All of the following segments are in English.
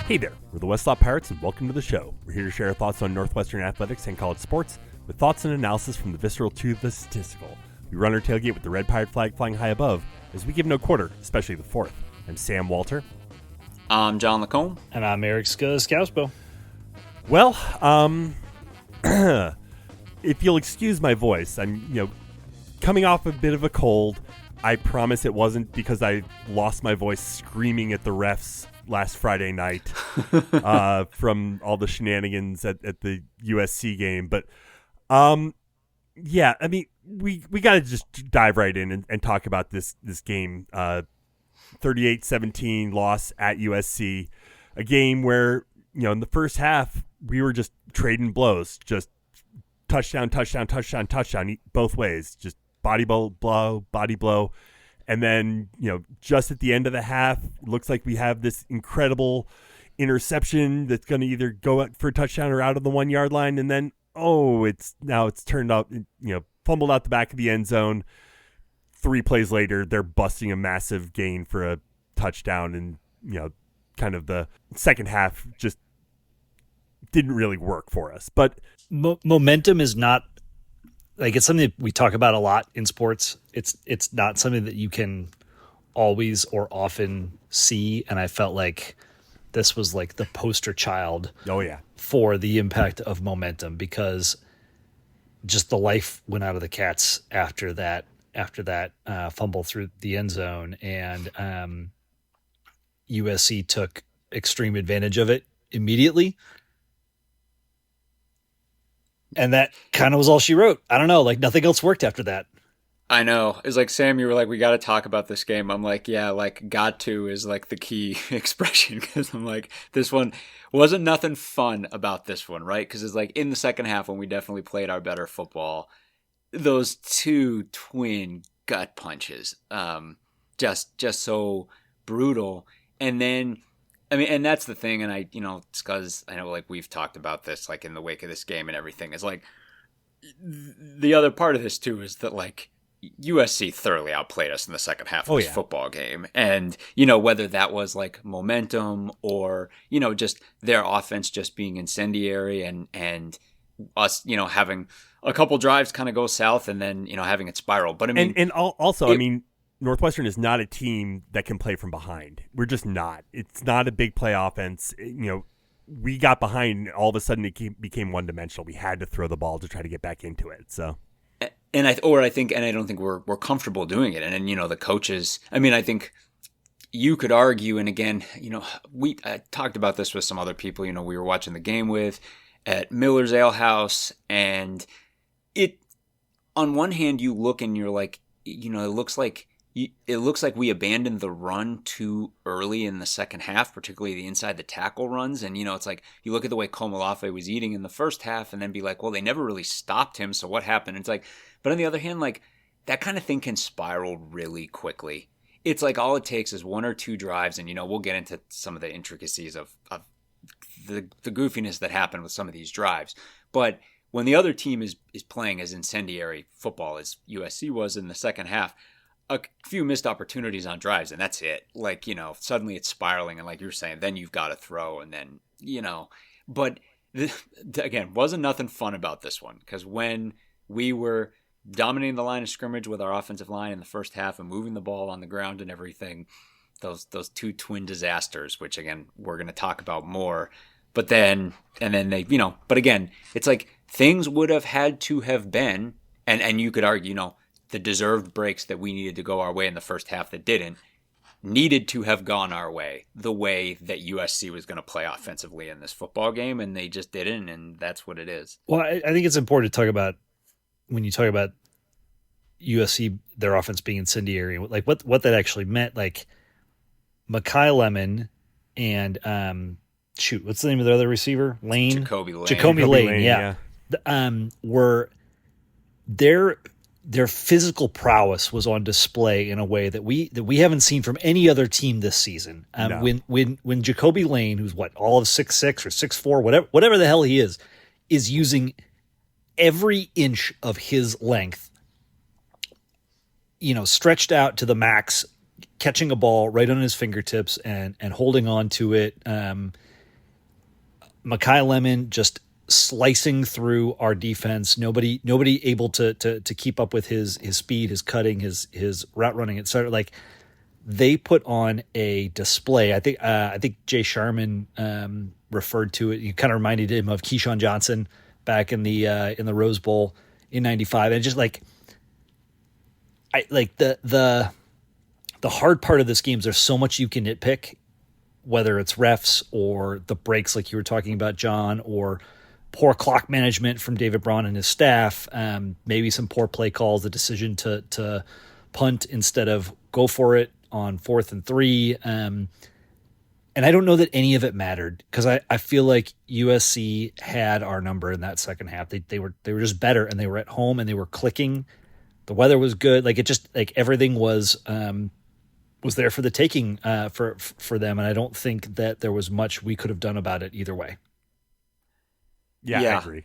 Hey there, we're the Westlaw Pirates and welcome to the show. We're here to share our thoughts on Northwestern athletics and college sports with thoughts and analysis from the visceral to the statistical. We run our tailgate with the red pirate flag flying high above as we give no quarter, especially the fourth. I'm Sam Walter. I'm John Lacombe. And I'm Eric Scousbo. Well, if you'll excuse my voice, I'm, coming off a bit of a cold. I promise it wasn't because I lost my voice screaming at the refs last Friday night from all the shenanigans at the USC game. But, yeah, I mean, we got to just dive right in and talk about this game. 38-17 loss at USC, a game where, in the first half, we were just trading blows, just touchdown, both ways, just body blow. And then, just at the end of the half, looks like we have this incredible interception that's going to either go out for a touchdown or out of the 1 yard line. And then, it's turned out, fumbled out the back of the end zone. 3 plays later, they're busting a massive gain for a touchdown. And, kind of the second half just didn't really work for us. But momentum is not, it's something that we talk about a lot in sports. It's not something that you can always or often see, and I felt like this was like the poster child for the impact of momentum, because just the life went out of the Cats after that fumble through the end zone, and USC took extreme advantage of it immediately. And that kind of was all she wrote. I don't know, nothing else worked after that. I know. It's like, Sam, you were like, we got to talk about this game. I'm like, yeah, got to is the key expression, because I'm like, this one wasn't nothing fun about this one, right? Because it's in the second half when we definitely played our better football, those 2 twin gut punches, just so brutal. And then, I mean, and that's the thing, and it's because I know, we've talked about this, in the wake of this game and everything, is the other part of this, too, is that, USC thoroughly outplayed us in the second half of this football game. And, whether that was, momentum or, just their offense just being incendiary and us, having a couple drives kind of go south and then, having it spiral. But, I mean... And also, Northwestern is not a team that can play from behind. We're just not. It's not a big play offense. We got behind, all of a sudden it became one-dimensional. We had to throw the ball to try to get back into it. So, and I don't think we're comfortable doing it. And then, the coaches, I think you could argue, and again, I talked about this with some other people, we were watching the game with at Miller's Ale House, and it, on one hand, you look and you're like, it looks like we abandoned the run too early in the second half, particularly the inside the tackle runs. And, it's like you look at the way Komolafe was eating in the first half and then be like, well, they never really stopped him. So what happened? It's like, but on the other hand, that kind of thing can spiral really quickly. It's all it takes is 1 or 2 drives. And, we'll get into some of the intricacies of the goofiness that happened with some of these drives. But when the other team is playing as incendiary football as USC was in the second half, a few missed opportunities on drives, and that's it. Suddenly it's spiraling, and like you're saying, then you've got to throw, and then, But, again, wasn't nothing fun about this one, because when we were dominating the line of scrimmage with our offensive line in the first half and moving the ball on the ground and everything, those 2 twin disasters, which, again, we're going to talk about more. But then, and then they, but again, it's things would have had to have been, and you could argue, the deserved breaks that we needed to go our way in the first half that didn't, needed to have gone our way, the way that USC was going to play offensively in this football game, and they just didn't, and that's what it is. Well, I think it's important to talk about, when you talk about USC, their offense being incendiary, what that actually meant. Mekhi Lemon and, what's the name of the other receiver? Jacoby Lane, yeah. Were their physical prowess was on display in a way that we haven't seen from any other team this season. No. When Jacoby Lane, who's all of 6'6" or 6'4", whatever the hell he is using every inch of his length, stretched out to the max, catching a ball right on his fingertips and holding on to it, Mekhi Lemon just slicing through our defense. Nobody able to keep up with his speed, his cutting, his route running, etc. Like they put on a display. I think Jay Sharman referred to it. You kind of reminded him of Keyshawn Johnson back in the Rose Bowl in '95, and just like the hard part of this game is there's so much you can nitpick, whether it's refs or the breaks like you were talking about, John, or poor clock management from David Braun and his staff, maybe some poor play calls, the decision to punt instead of go for it on 4th and 3. And I don't know that any of it mattered because I feel like USC had our number in that second half. They were just better, and they were at home and they were clicking. The weather was good. Like it just like everything was there for the taking for them. And I don't think that there was much we could have done about it either way. Yeah, I agree.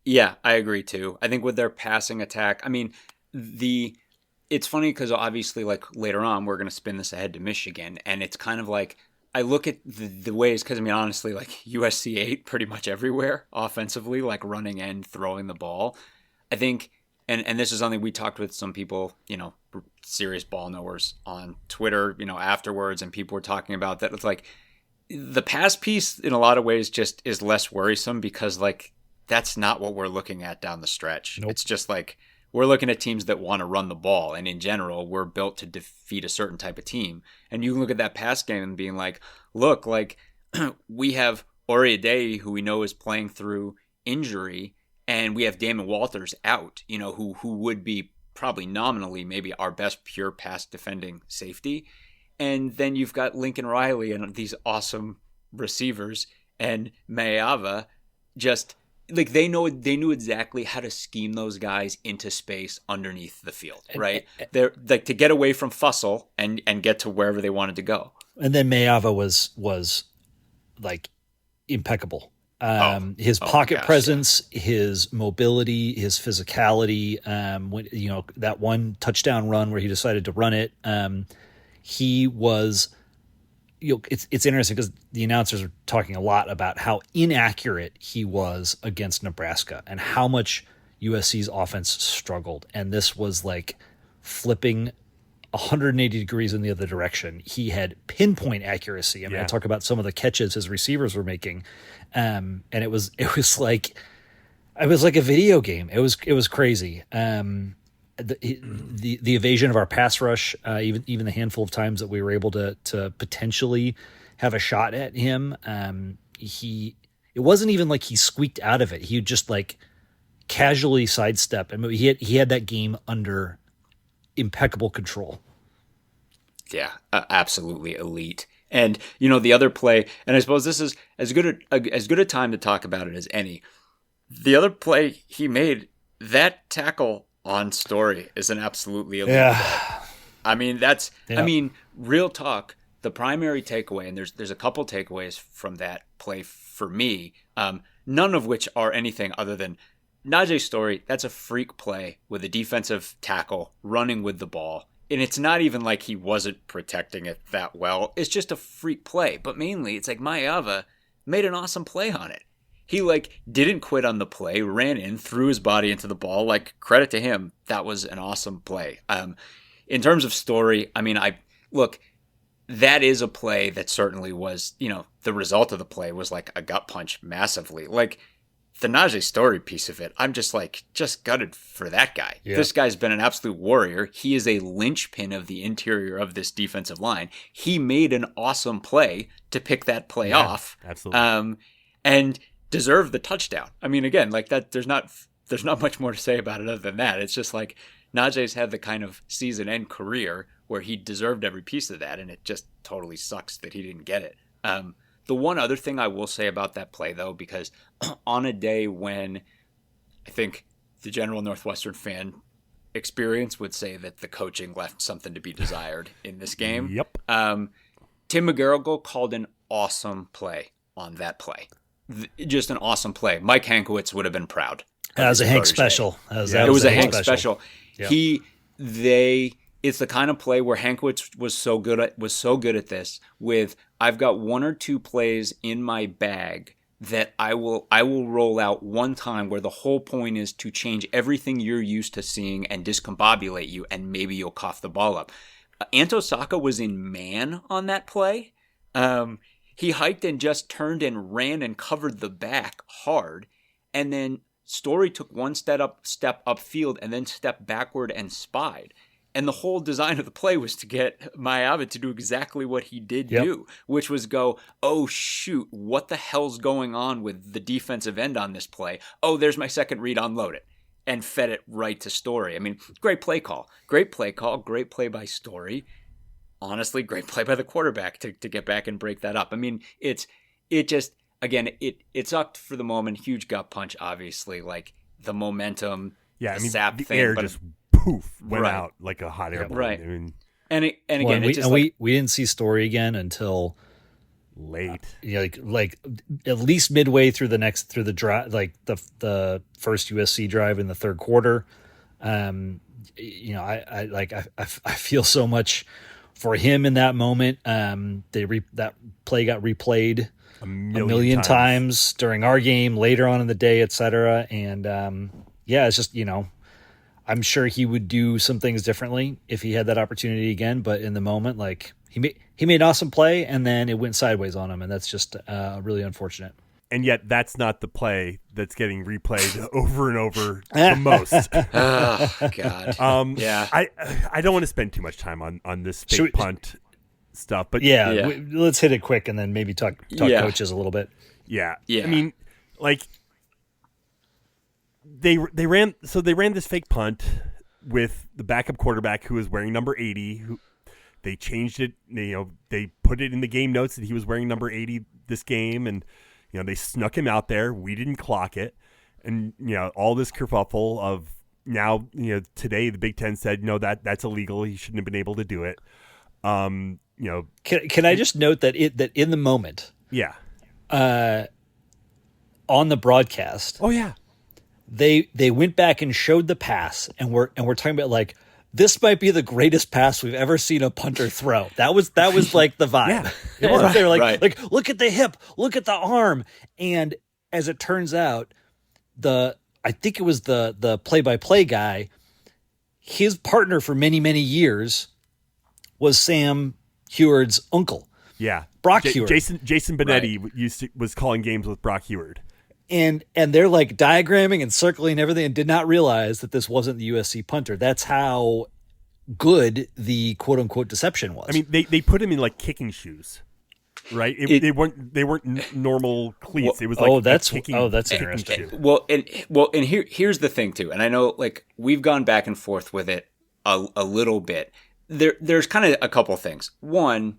Yeah, I agree too. I think with their passing attack, I mean, it's funny because obviously, like later on, we're going to spin this ahead to Michigan, and it's kind of like I look at the ways because I mean, honestly, like USC ate pretty much everywhere offensively, like running and throwing the ball. I think, and this is something we talked with some people, serious ball knowers on Twitter, afterwards, and people were talking about that. It's like the pass piece in a lot of ways just is less worrisome because like that's not what we're looking at down the stretch. Nope. It's just like we're looking at teams that want to run the ball, and in general we're built to defeat a certain type of team. And you can look at that pass game and being like, look, like we have Oriade, who we know is playing through injury, and we have Damon Walters out, who would be probably nominally maybe our best pure pass defending safety. And then you've got Lincoln Riley and these awesome receivers, and Mayava just like they knew exactly how to scheme those guys into space underneath the field, right? They're like to get away from Fussell and get to wherever they wanted to go. And then Mayava was like impeccable. His pocket presence, his mobility, his physicality. When that one touchdown run where he decided to run it. He was, it's interesting because the announcers are talking a lot about how inaccurate he was against Nebraska and how much USC's offense struggled. And this was like flipping 180 degrees in the other direction. He had pinpoint accuracy. I mean, I talk about some of the catches his receivers were making. And it was like a video game. It was crazy. The evasion of our pass rush, even the handful of times that we were able to potentially have a shot at him, it wasn't even like he squeaked out of it. He would just like casually sidestep, and he had that game under impeccable control. Yeah, absolutely elite. And the other play, and I suppose this is as good a time to talk about it as any. The other play he made, that tackle on Story, is an absolutely elite play. I mean, I mean, real talk. The primary takeaway, and there's a couple takeaways from that play for me, none of which are anything other than Najee Story. That's a freak play with a defensive tackle running with the ball. And it's not even like he wasn't protecting it that well. It's just a freak play. But mainly, it's like Mayava made an awesome play on it. He didn't quit on the play, ran in, threw his body into the ball. Credit to him. That was an awesome play. In terms of Story, I mean, that is a play that certainly was, the result of the play was like a gut punch massively. The Najee Story piece of it, I'm just gutted for that guy. Yeah. This guy's been an absolute warrior. He is a linchpin of the interior of this defensive line. He made an awesome play to pick that play off. Absolutely. And deserved the touchdown. I mean, again, that there's not much more to say about it other than that. It's just like Najee's had the kind of season end career where he deserved every piece of that, and it just totally sucks that he didn't get it. The one other thing I will say about that play, though, because on a day when I think the general Northwestern fan experience would say that the coaching left something to be desired in this game. Yep. Tim McGarrigle called an awesome play on that play. Just an awesome play. Mike Hankwitz would have been proud. That was a Hank special. It was a Hank special. Yep. It's the kind of play where Hankwitz was so good at this with, I've got one or two plays in my bag that I will roll out one time where the whole point is to change everything you're used to seeing and discombobulate you, and maybe you'll cough the ball up. Anto Saka was in man on that play. He hiked and just turned and ran and covered the back hard, and then Story took one step upfield and then stepped backward and spied. And the whole design of the play was to get Mayavid to do exactly what he did do, which was go, oh, shoot, what the hell's going on with the defensive end on this play? Oh, there's my second read, unload it. And fed it right to Story. I mean, great play call. Great play call. Great play by Story. Honestly, great play by the quarterback to get back and break that up. I mean, it sucked for the moment. Huge gut punch, obviously. Like, the momentum, the sap the thing. air but just poof went out like a hot air balloon. Right. I mean, we didn't see Story again until late. Like at least midway through the drive, like the first USC drive in the third quarter. I feel so much for him in that moment. That play got replayed a million times during our game, later on in the day, etc. And it's just, I'm sure he would do some things differently if he had that opportunity again. But in the moment, like he made an awesome play, and then it went sideways on him, and that's just really unfortunate. And yet, that's not the play that's getting replayed over and over the most. Oh God! I don't want to spend too much time on this fake punt stuff, but let's hit it quick, and then maybe talk coaches a little bit. Yeah. I mean, like. They ran this fake punt with the backup quarterback who was wearing number 80. Who they changed it. They put it in the game notes that he was wearing number 80 this game, and they snuck him out there. We didn't clock it, and all this kerfuffle of now. Today the Big Ten said no, that's illegal. He shouldn't have been able to do it. Can I just note that in the moment, on the broadcast, They went back and showed the pass, and we're talking about like this might be the greatest pass we've ever seen a punter throw. That was like the vibe. They were like look at the hip, look at the arm, and as it turns out, I think it was the play-by-play guy. His partner for many years was Sam Heward's uncle. Yeah, Brock Heward. Jason Benetti was calling games with Brock Heward. And they're like diagramming and circling everything and did not realize that this wasn't the USC punter. That's how good the quote unquote deception was. I mean, they put him in like kicking shoes, right? They weren't normal cleats. It was like that's kicking interesting. shoe. Well, and here's the thing too. And I know like we've gone back and forth with it a little bit. There's kind of a couple things. One,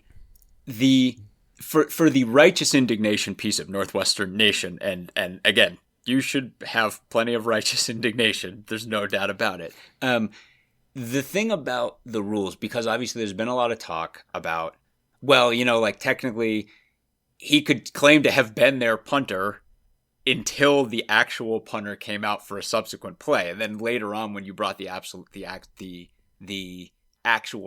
For the righteous indignation piece of Northwestern Nation, and again, you should have plenty of righteous indignation. There's no doubt about it. The thing about the rules, because obviously there's been a lot of talk about, like technically he could claim to have been their punter until the actual punter came out for a subsequent play. And then later on, when you brought the actual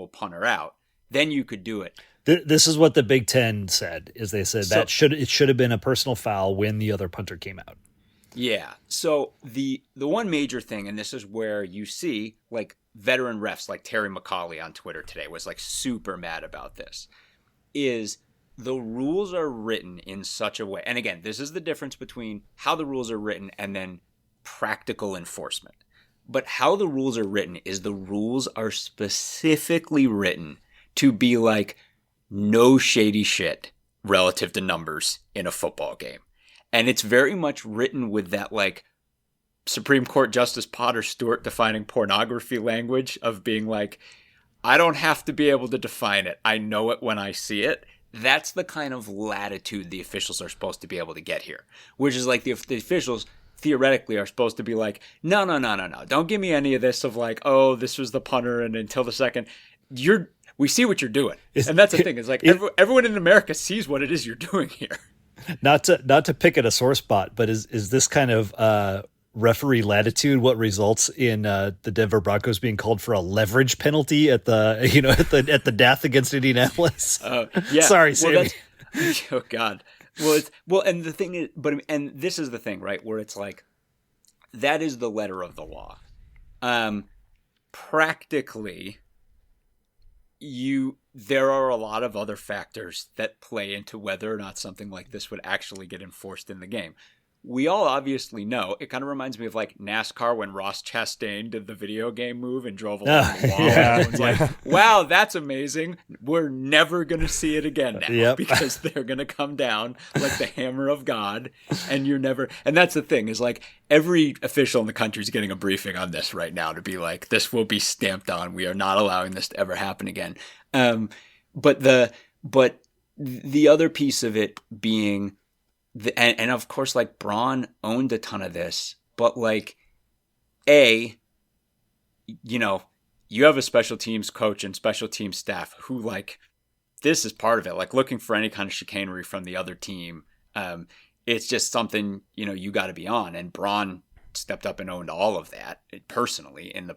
punter out, then you could do it. This is what the Big Ten said, is they said it should have been a personal foul when the other punter came out. Yeah. So the one major thing, and this is where you see like veteran refs like Terry McCauley on Twitter today was like super mad about this, is the rules are written in such a way. And again, this is the difference between how the rules are written and then practical enforcement. But how the rules are written is the rules are specifically written to be like, no shady shit relative to numbers in a football game. And it's very much written with that like Supreme Court Justice Potter Stewart defining pornography language of being like, I don't have to be able to define it. I know it when I see it. That's the kind of latitude the officials are supposed to be able to get here, which is like the officials theoretically are supposed to be like, no. Don't give me any of this of like, oh, this was the punter and until the second. We see what you're doing. And that's the thing. It's like everyone in America sees what it is you're doing here. Not to pick at a sore spot, but is this kind of referee latitude what results in the Denver Broncos being called for a leverage penalty at the death against Indianapolis? Yeah. Sorry, Sammy. Oh God. And the thing is, and this is the thing, right? Where it's like, that is the letter of the law. Practically, there are a lot of other factors that play into whether or not something like this would actually get enforced in the game. We all obviously know. It kind of reminds me of like NASCAR when Ross Chastain did the video game move and drove along the wall. Everyone's like, wow, that's amazing. We're never going to see it again now because they're going to come down like the hammer of God. And and that's the thing is like every official in the country is getting a briefing on this right now to be like, this will be stamped on. We are not allowing this to ever happen again. But the other piece of it being, and of course, like Braun owned a ton of this, but like, you have a special teams coach and special teams staff who like, this is part of it. Like looking for any kind of chicanery from the other team. It's just something, you got to be on. And Braun stepped up and owned all of that personally in the,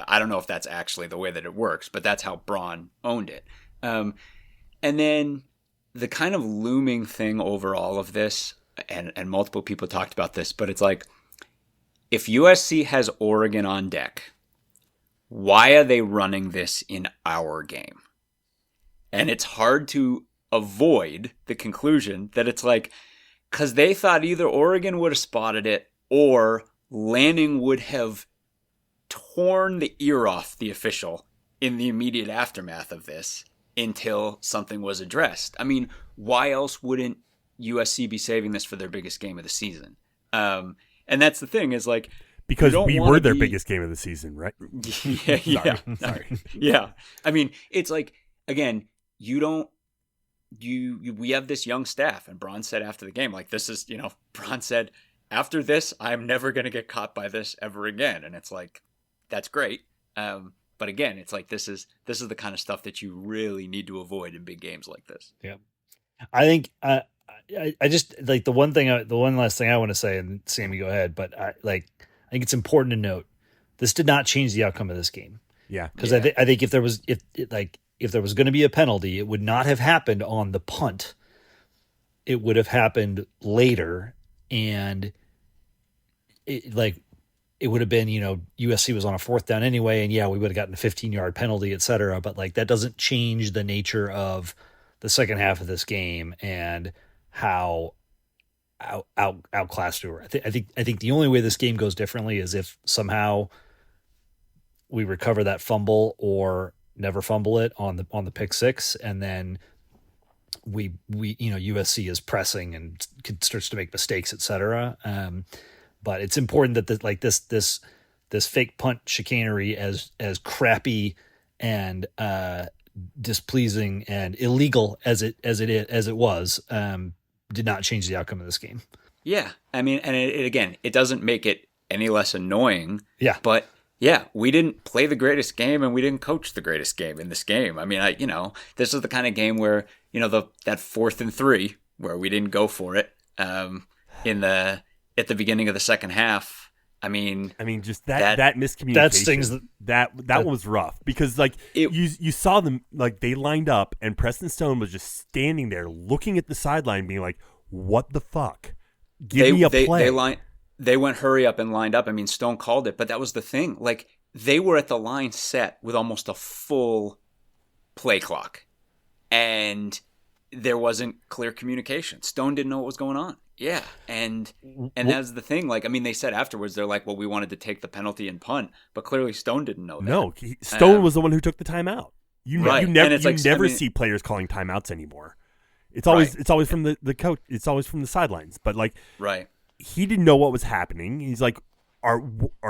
I don't know if that's actually the way that it works, but that's how Braun owned it. And then the kind of looming thing over all of this, and multiple people talked about this, but it's like, if USC has Oregon on deck, why are they running this in our game? And it's hard to avoid the conclusion that it's like, because they thought either Oregon would have spotted it or Lanning would have torn the ear off the official in the immediate aftermath of this until something was addressed. I mean, why else wouldn't USC be saving this for their biggest game of the season? And that's the thing is like, because we were their biggest game of the season, right? Sorry. Yeah. I mean, it's like, again, we have this young staff, and Braun said after the game, like, this is, Braun said, after this, I'm never going to get caught by this ever again. And it's like, that's great. But again, it's like this is the kind of stuff that you really need to avoid in big games like this. Yeah, I think I just like the one last thing I want to say, and Sammy, go ahead. But I think it's important to note this did not change the outcome of this game. Yeah, because I think if there was going to be a penalty, it would not have happened on the punt. It would have happened later, and it would have been, USC was on a 4th down anyway, and we would have gotten a 15-yard penalty, et cetera. But like that doesn't change the nature of the second half of this game and how outclassed we were. I think the only way this game goes differently is if somehow we recover that fumble or never fumble it on the pick six, and then we USC is pressing and starts to make mistakes, et cetera. But it's important that this fake punt chicanery, as crappy and displeasing and illegal as it was, did not change the outcome of this game. Yeah, I mean, and it doesn't make it any less annoying. Yeah, but yeah, we didn't play the greatest game and we didn't coach the greatest game in this game. I mean, this is the kind of game where that 4th and 3 where we didn't go for it at the beginning of the second half. I mean, just that miscommunication. That stings. That one was rough because you saw them, like they lined up and Preston Stone was just standing there looking at the sideline, being like, "What the fuck? Give me a play." They went hurry up and lined up. I mean, Stone called it, but that was the thing. Like they were at the line set with almost a full play clock, and there wasn't clear communication. Stone didn't know what was going on. Yeah, and that's the thing. Like, I mean, they said afterwards, they're like, well, we wanted to take the penalty and punt, but clearly Stone didn't know that. No, Stone was the one who took the timeout. You never see players calling timeouts anymore. It's always from the coach. It's always from the sidelines. But he didn't know what was happening. He's like, are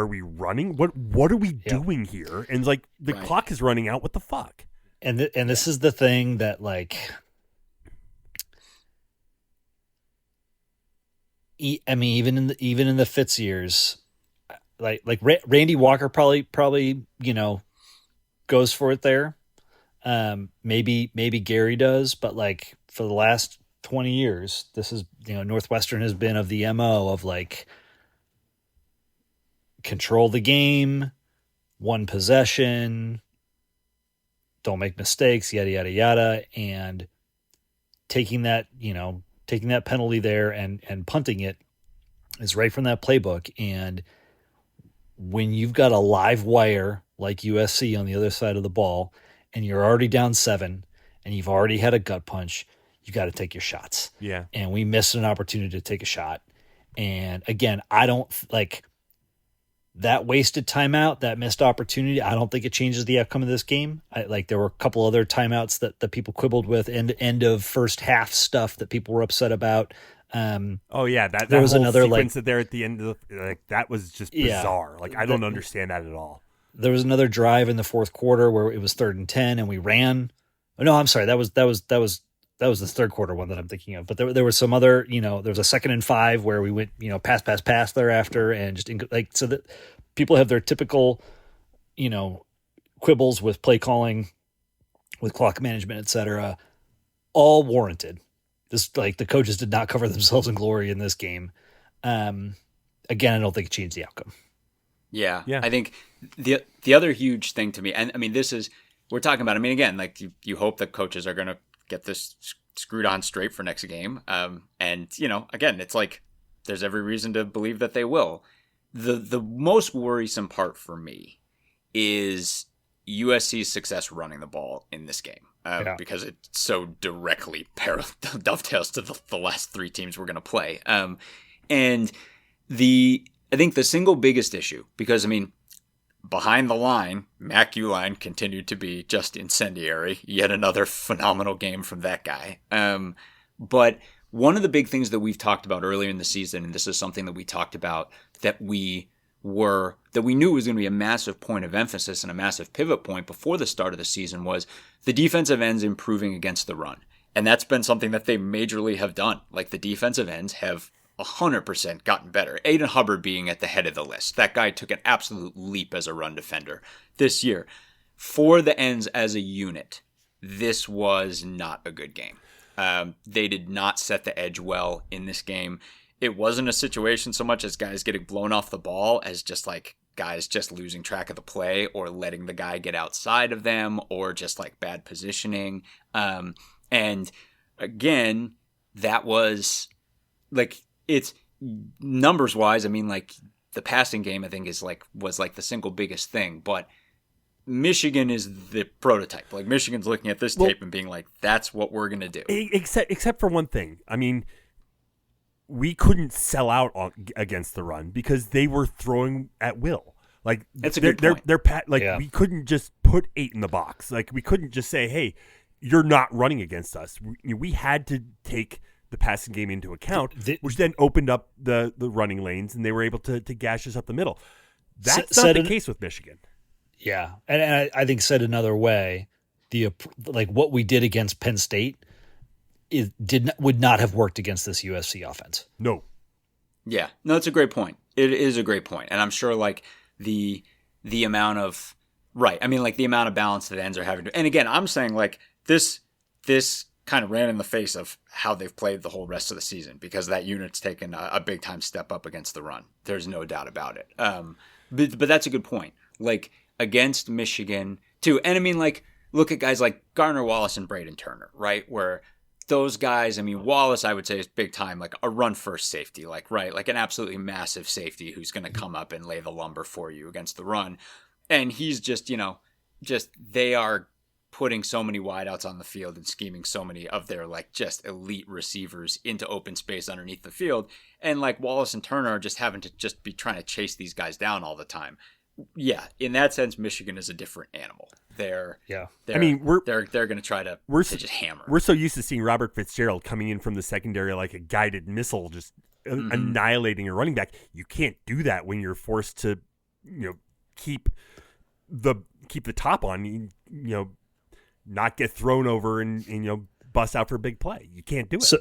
we running? What are we doing here? And it's like the clock is running out. What the fuck? And this is the thing that even in the Fitz years, like Randy Walker probably goes for it there. Maybe Gary does, but for the last 20 years, this is Northwestern has been of the MO of control the game, one possession, don't make mistakes, yada yada yada, and taking that taking that penalty there and punting it is right from that playbook. And when you've got a live wire like USC on the other side of the ball and you're already down 7 and you've already had a gut punch, you got to take your shots. Yeah. And we missed an opportunity to take a shot. And again, I don't like that wasted timeout, that missed opportunity. I don't think it changes the outcome of this game. There were a couple other timeouts that people quibbled with, end of first half stuff that people were upset about. That there was whole another sequence there at the end of that was just bizarre. I don't understand that at all. There was another drive in the fourth quarter where it was 3rd and 10 and we ran. Oh, no, I'm sorry. That was the third quarter one that I'm thinking of. But there was some other, there was a 2nd and 5 where we went, pass thereafter, and just so that people have their typical, quibbles with play calling, with clock management, etc. All warranted. This the coaches did not cover themselves in glory in this game. Again, I don't think it changed the outcome. Yeah. I think the other huge thing to me, and I mean, we're talking about, again, you hope that coaches are going to get this screwed on straight for next game. And, again, it's there's every reason to believe that they will. The most worrisome part for me is USC's success running the ball in this game. Because it so directly dovetails to the last 3 teams we're going to play. And I think the single biggest issue, because, behind the line, Mac Uline continued to be just incendiary. Yet another phenomenal game from that guy. But one of the big things that we've talked about earlier in the season, and this is something that we talked about that we knew was going to be a massive point of emphasis and a massive pivot point before the start of the season, was the defensive ends improving against the run. And that's been something that they majorly have done. The defensive ends have 100% gotten better. Aiden Hubbard being at the head of the list. That guy took an absolute leap as a run defender this year. For the ends as a unit, this was not a good game. They did not set the edge well in this game. It wasn't a situation so much as guys getting blown off the ball as just guys just losing track of the play or letting the guy get outside of them or just bad positioning. And again, that was it's numbers wise. The passing game, I think was the single biggest thing, but Michigan is the prototype. Michigan's looking at this tape and being that's what we're going to do. Except for one thing. We couldn't sell out against the run because they were throwing at will. That's a good point. We couldn't just put 8 in the box. We couldn't just say, "Hey, you're not running against us." We had to take the passing game into account, which then opened up the running lanes, and they were able to gash us up the middle. That's not the case with Michigan. Yeah, and I think said another way, what we did against Penn State, would not have worked against this USC offense. No. Yeah, no, it's a great point. It is a great point, and I'm sure the amount of the amount of balance that ends are having to. And again, I'm saying this kind of ran in the face of how they've played the whole rest of the season, because that unit's taken a big time step up against the run. There's no doubt about it. But that's a good point. Against Michigan too, and look at guys like Garner Wallace and Braden Turner, right? Where those guys, Wallace, I would say, is big time, a run first safety, an absolutely massive safety who's going to come up and lay the lumber for you against the run. And he's just, they are putting so many wideouts on the field and scheming so many of their just elite receivers into open space underneath the field. And Wallace and Turner are just having to just be trying to chase these guys down all the time. Yeah, in that sense, Michigan is a different animal. They're going to try to just hammer. We're so used to seeing Robert Fitzgerald coming in from the secondary like a guided missile, just annihilating a running back. You can't do that when you're forced to, keep the top on, not get thrown over and bust out for a big play. You can't do it.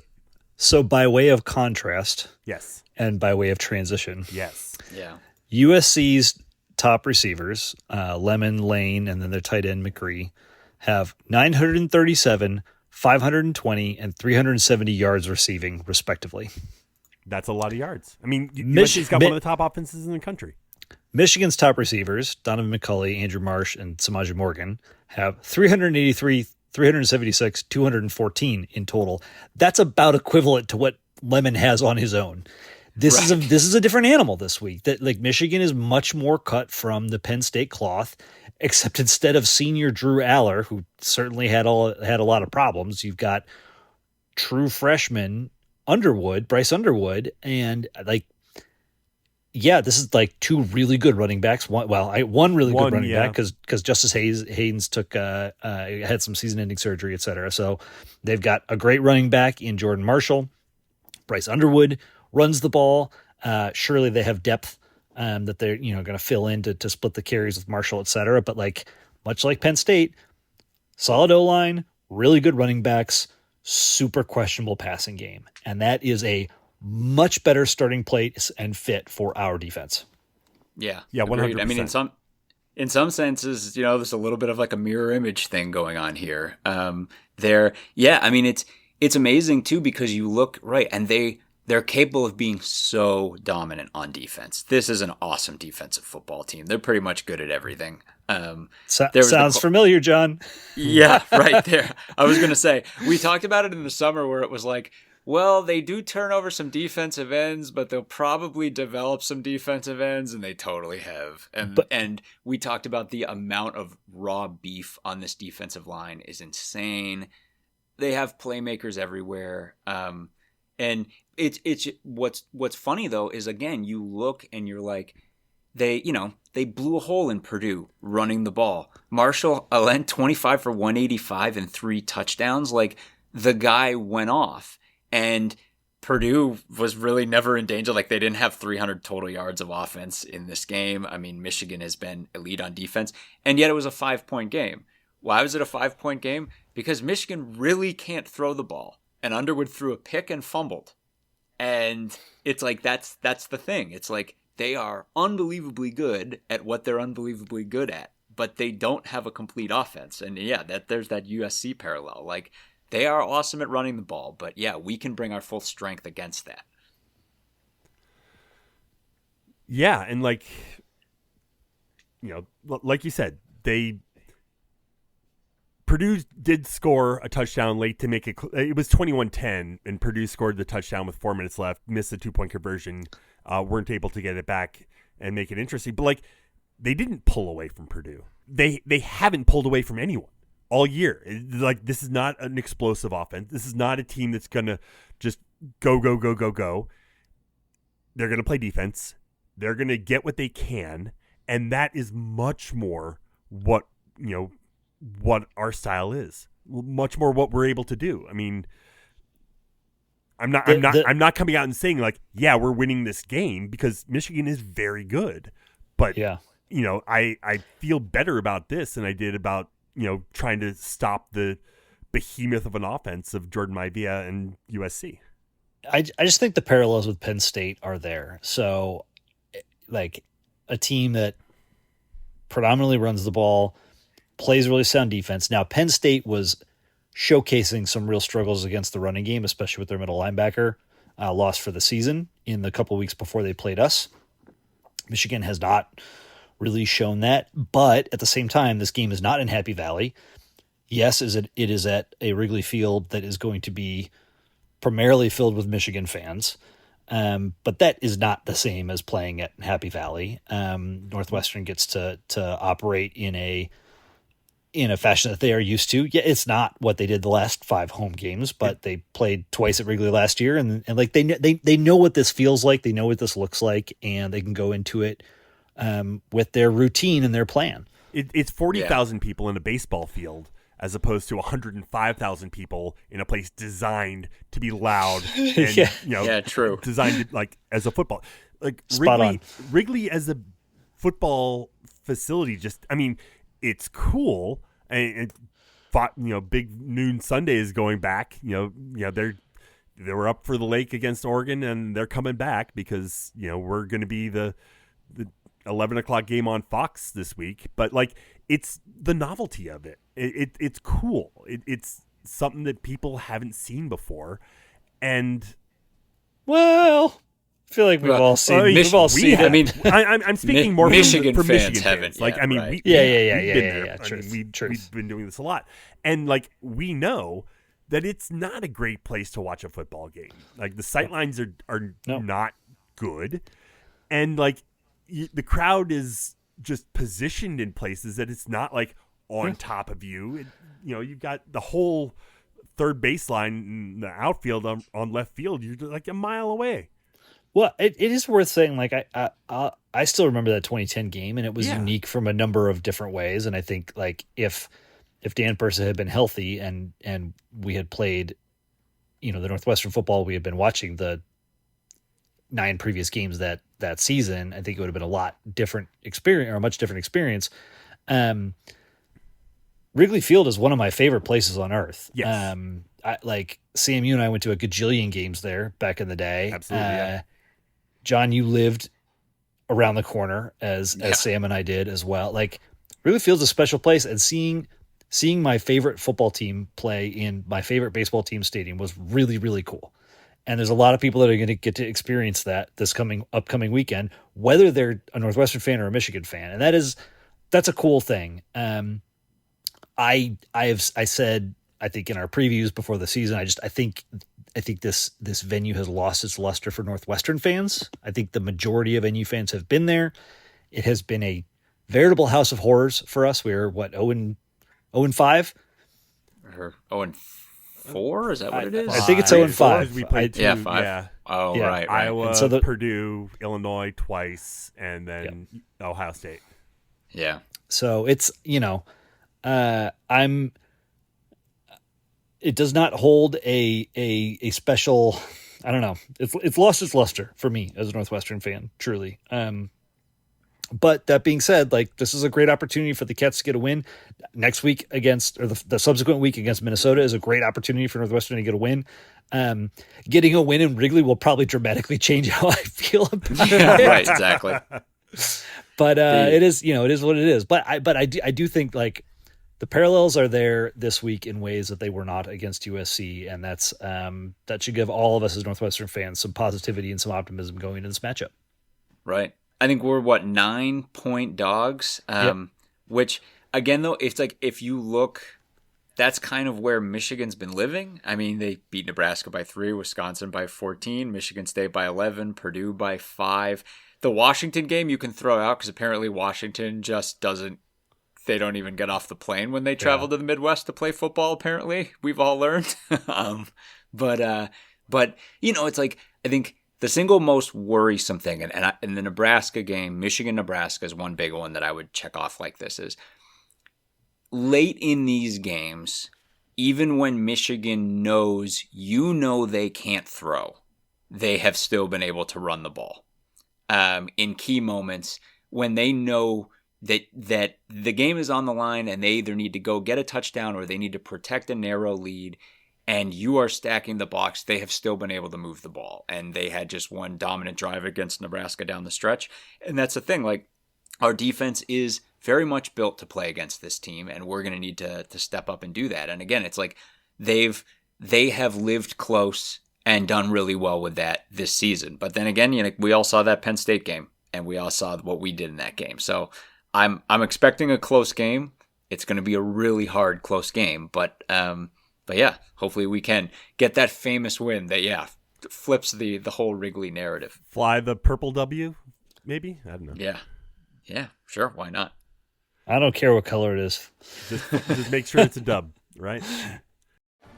So by way of contrast, yes, and by way of transition, yes, yeah, USC's top receivers, Lemon, Lane, and then their tight end McCree, have 937, 520, and 370 yards receiving, respectively. That's a lot of yards. USC's got one of the top offenses in the country. Michigan's top receivers, Donovan McCulley, Andrew Marsh, and Samaje Morgan, have 383, 376, 214 in total. That's about equivalent to what Lemon has on his own. This is a different animal this week. That like Michigan is much more cut from the Penn State cloth, except instead of senior Drew Aller, who certainly had a lot of problems, you've got true freshman Bryce Underwood, and like, yeah, this is like two really good running backs. One really good running back because Justice Haynes took had some season-ending surgery, et cetera. So they've got a great running back in Jordan Marshall. Bryce Underwood runs the ball. Surely they have depth that they're going to fill in to split the carries with Marshall, et cetera. But like much like Penn State, solid O-line, really good running backs, super questionable passing game, and that is a much better starting place and fit for our defense. Yeah, 100%. I mean, in some senses, there's a little bit of like a mirror image thing going on here. I mean, it's amazing too because you look right, and they're capable of being so dominant on defense. This is an awesome defensive football team. They're pretty much good at everything. Sounds familiar, John. Yeah, right there. I was going to say, we talked about it in the summer where it was like, well, they do turn over some defensive ends, but they'll probably develop some defensive ends, and they totally have. And we talked about the amount of raw beef on this defensive line is insane. They have playmakers everywhere. And it's what's funny though is again, you look and you're like, they blew a hole in Purdue running the ball. Marshall Allen 25 for 185 and 3 touchdowns. Like the guy went off, and Purdue was really never in danger. Like they didn't have 300 total yards of offense in this game. I mean, Michigan has been elite on defense, and yet it was a 5-point game. Why was it a 5-point game? Because Michigan really can't throw the ball, and Underwood threw a pick and fumbled. And it's like, that's the thing. It's like they are unbelievably good at what they're unbelievably good at, but they don't have a complete offense. And yeah, there's that USC parallel. Like they are awesome at running the ball, but yeah, we can bring our full strength against that. Yeah. And like, like you said, Purdue did score a touchdown late to make it. It was 21-10, and Purdue scored the touchdown with 4 minutes left, missed the 2-point conversion, weren't able to get it back and make it interesting. But like, they didn't pull away from Purdue. They haven't pulled away from anyone all year. Like, this is not an explosive offense. This is not a team that's gonna just go. They're gonna play defense. They're gonna get what they can, and that is much more what our style is, much more what we're able to do. I mean, I'm not coming out and saying like, yeah, we're winning this game, because Michigan is very good, but yeah, I feel better about this than I did about, trying to stop the behemoth of an offense of Jordan Maivia and USC. I just think the parallels with Penn State are there. So like a team that predominantly runs the ball, plays really sound defense. Now, Penn State was showcasing some real struggles against the running game, especially with their middle linebacker, lost for the season in the couple weeks before they played us. Michigan has not really shown that, but at the same time, this game is not in Happy Valley. Yes, it is at a Wrigley Field that is going to be primarily filled with Michigan fans, but that is not the same as playing at Happy Valley. Northwestern gets to operate in a fashion that they are used to. Yeah, it's not what they did the last 5 home games, but they played twice at Wrigley last year, and like they know what this feels like, they know what this looks like, and they can go into it with their routine and their plan. It's 40,000 people in a baseball field as opposed to 105,000 people in a place designed to be loud and true, designed to, like as a football, like Wrigley as a football facility. Just, I mean, it's cool. And Big Noon Sunday is going back. They were up for the lake against Oregon, and they're coming back because we're going to be the 11 o'clock game on Fox this week. But like, it's the novelty of it. It's cool. It's something that people haven't seen before. And well, feel like we've all seen. We've all seen. I mean, I'm speaking more Michigan from fans Michigan haven't. fans. Like, I mean, right. we've Yeah. been there. I Truth. mean, we've been doing this a lot, and like we know that it's not a great place to watch a football game. Like the sightlines are not good, and like the crowd is just positioned in places that it's not like on top of you. You've got the whole third baseline in the outfield on left field. You're like a mile away. Well, it is worth saying. Like I still remember that 2010 game, and it was unique from a number of different ways. And I think like if Dan Persa had been healthy and we had played, the Northwestern football we had been watching the 9 previous games that season, I think it would have been a lot different experience, or a much different experience. Wrigley Field is one of my favorite places on earth. Yes. Like Sam, you and I went to a gajillion games there back in the day. Absolutely. Yeah. John, you lived around the corner as Sam and I did as well. Like Wrigley Field's a special place, and seeing my favorite football team play in my favorite baseball team stadium was really, really cool. And there's a lot of people that are going to get to experience that this upcoming weekend, whether they're a Northwestern fan or a Michigan fan. And that's a cool thing. I said, I think in our previews before the season, I think this venue has lost its luster for Northwestern fans. I think the majority of NU fans have been there. It has been a veritable house of horrors for us. We're 0-5? Or 0-4? Is that what it is? I think it's 0-5. We played 2. Yeah, 5. Yeah. Oh, Yeah. right. Iowa, And so Purdue, Illinois twice, and then Ohio State. Yeah. So it's, it does not hold a special, I don't know. It's lost its luster for me as a Northwestern fan, truly. But that being said, like this is a great opportunity for the Cats to get a win next week the subsequent week against Minnesota is a great opportunity for Northwestern to get a win. Getting a win in Wrigley will probably dramatically change how I feel about it. Right, exactly. But it is what it is. But I do think like the parallels are there this week in ways that they were not against USC, and that should give all of us as Northwestern fans some positivity and some optimism going into this matchup. Right. I think we're 9-point dogs. Which again though, it's like if you look, that's kind of where Michigan's been living. I mean, they beat Nebraska by 3, Wisconsin by 14, Michigan State by 11, Purdue by 5. The Washington game you can throw out because apparently Washington just doesn't. They don't even get off the plane when they travel to the Midwest to play football. Apparently, we've all learned. But it's like I think the single most worrisome thing, and in the Nebraska game, Michigan-Nebraska is one big one that I would check off like this is late in these games, even when Michigan knows they can't throw, they have still been able to run the ball. In key moments when they know that the game is on the line and they either need to go get a touchdown or they need to protect a narrow lead and you are stacking the box, they have still been able to move the ball. And they had just one dominant drive against Nebraska down the stretch. And that's the thing, like our defense is very much built to play against this team and we're going to need to step up and do that. And again, it's like they have lived close and done really well with that this season. But then again, we all saw that Penn State game and we all saw what we did in that game. So I'm expecting a close game. It's going to be a really hard close game, but yeah, hopefully we can get that famous win that flips the whole Wrigley narrative. Fly the purple W, maybe? I don't know. Yeah, sure. Why not? I don't care what color it is. Just make sure it's a dub, right?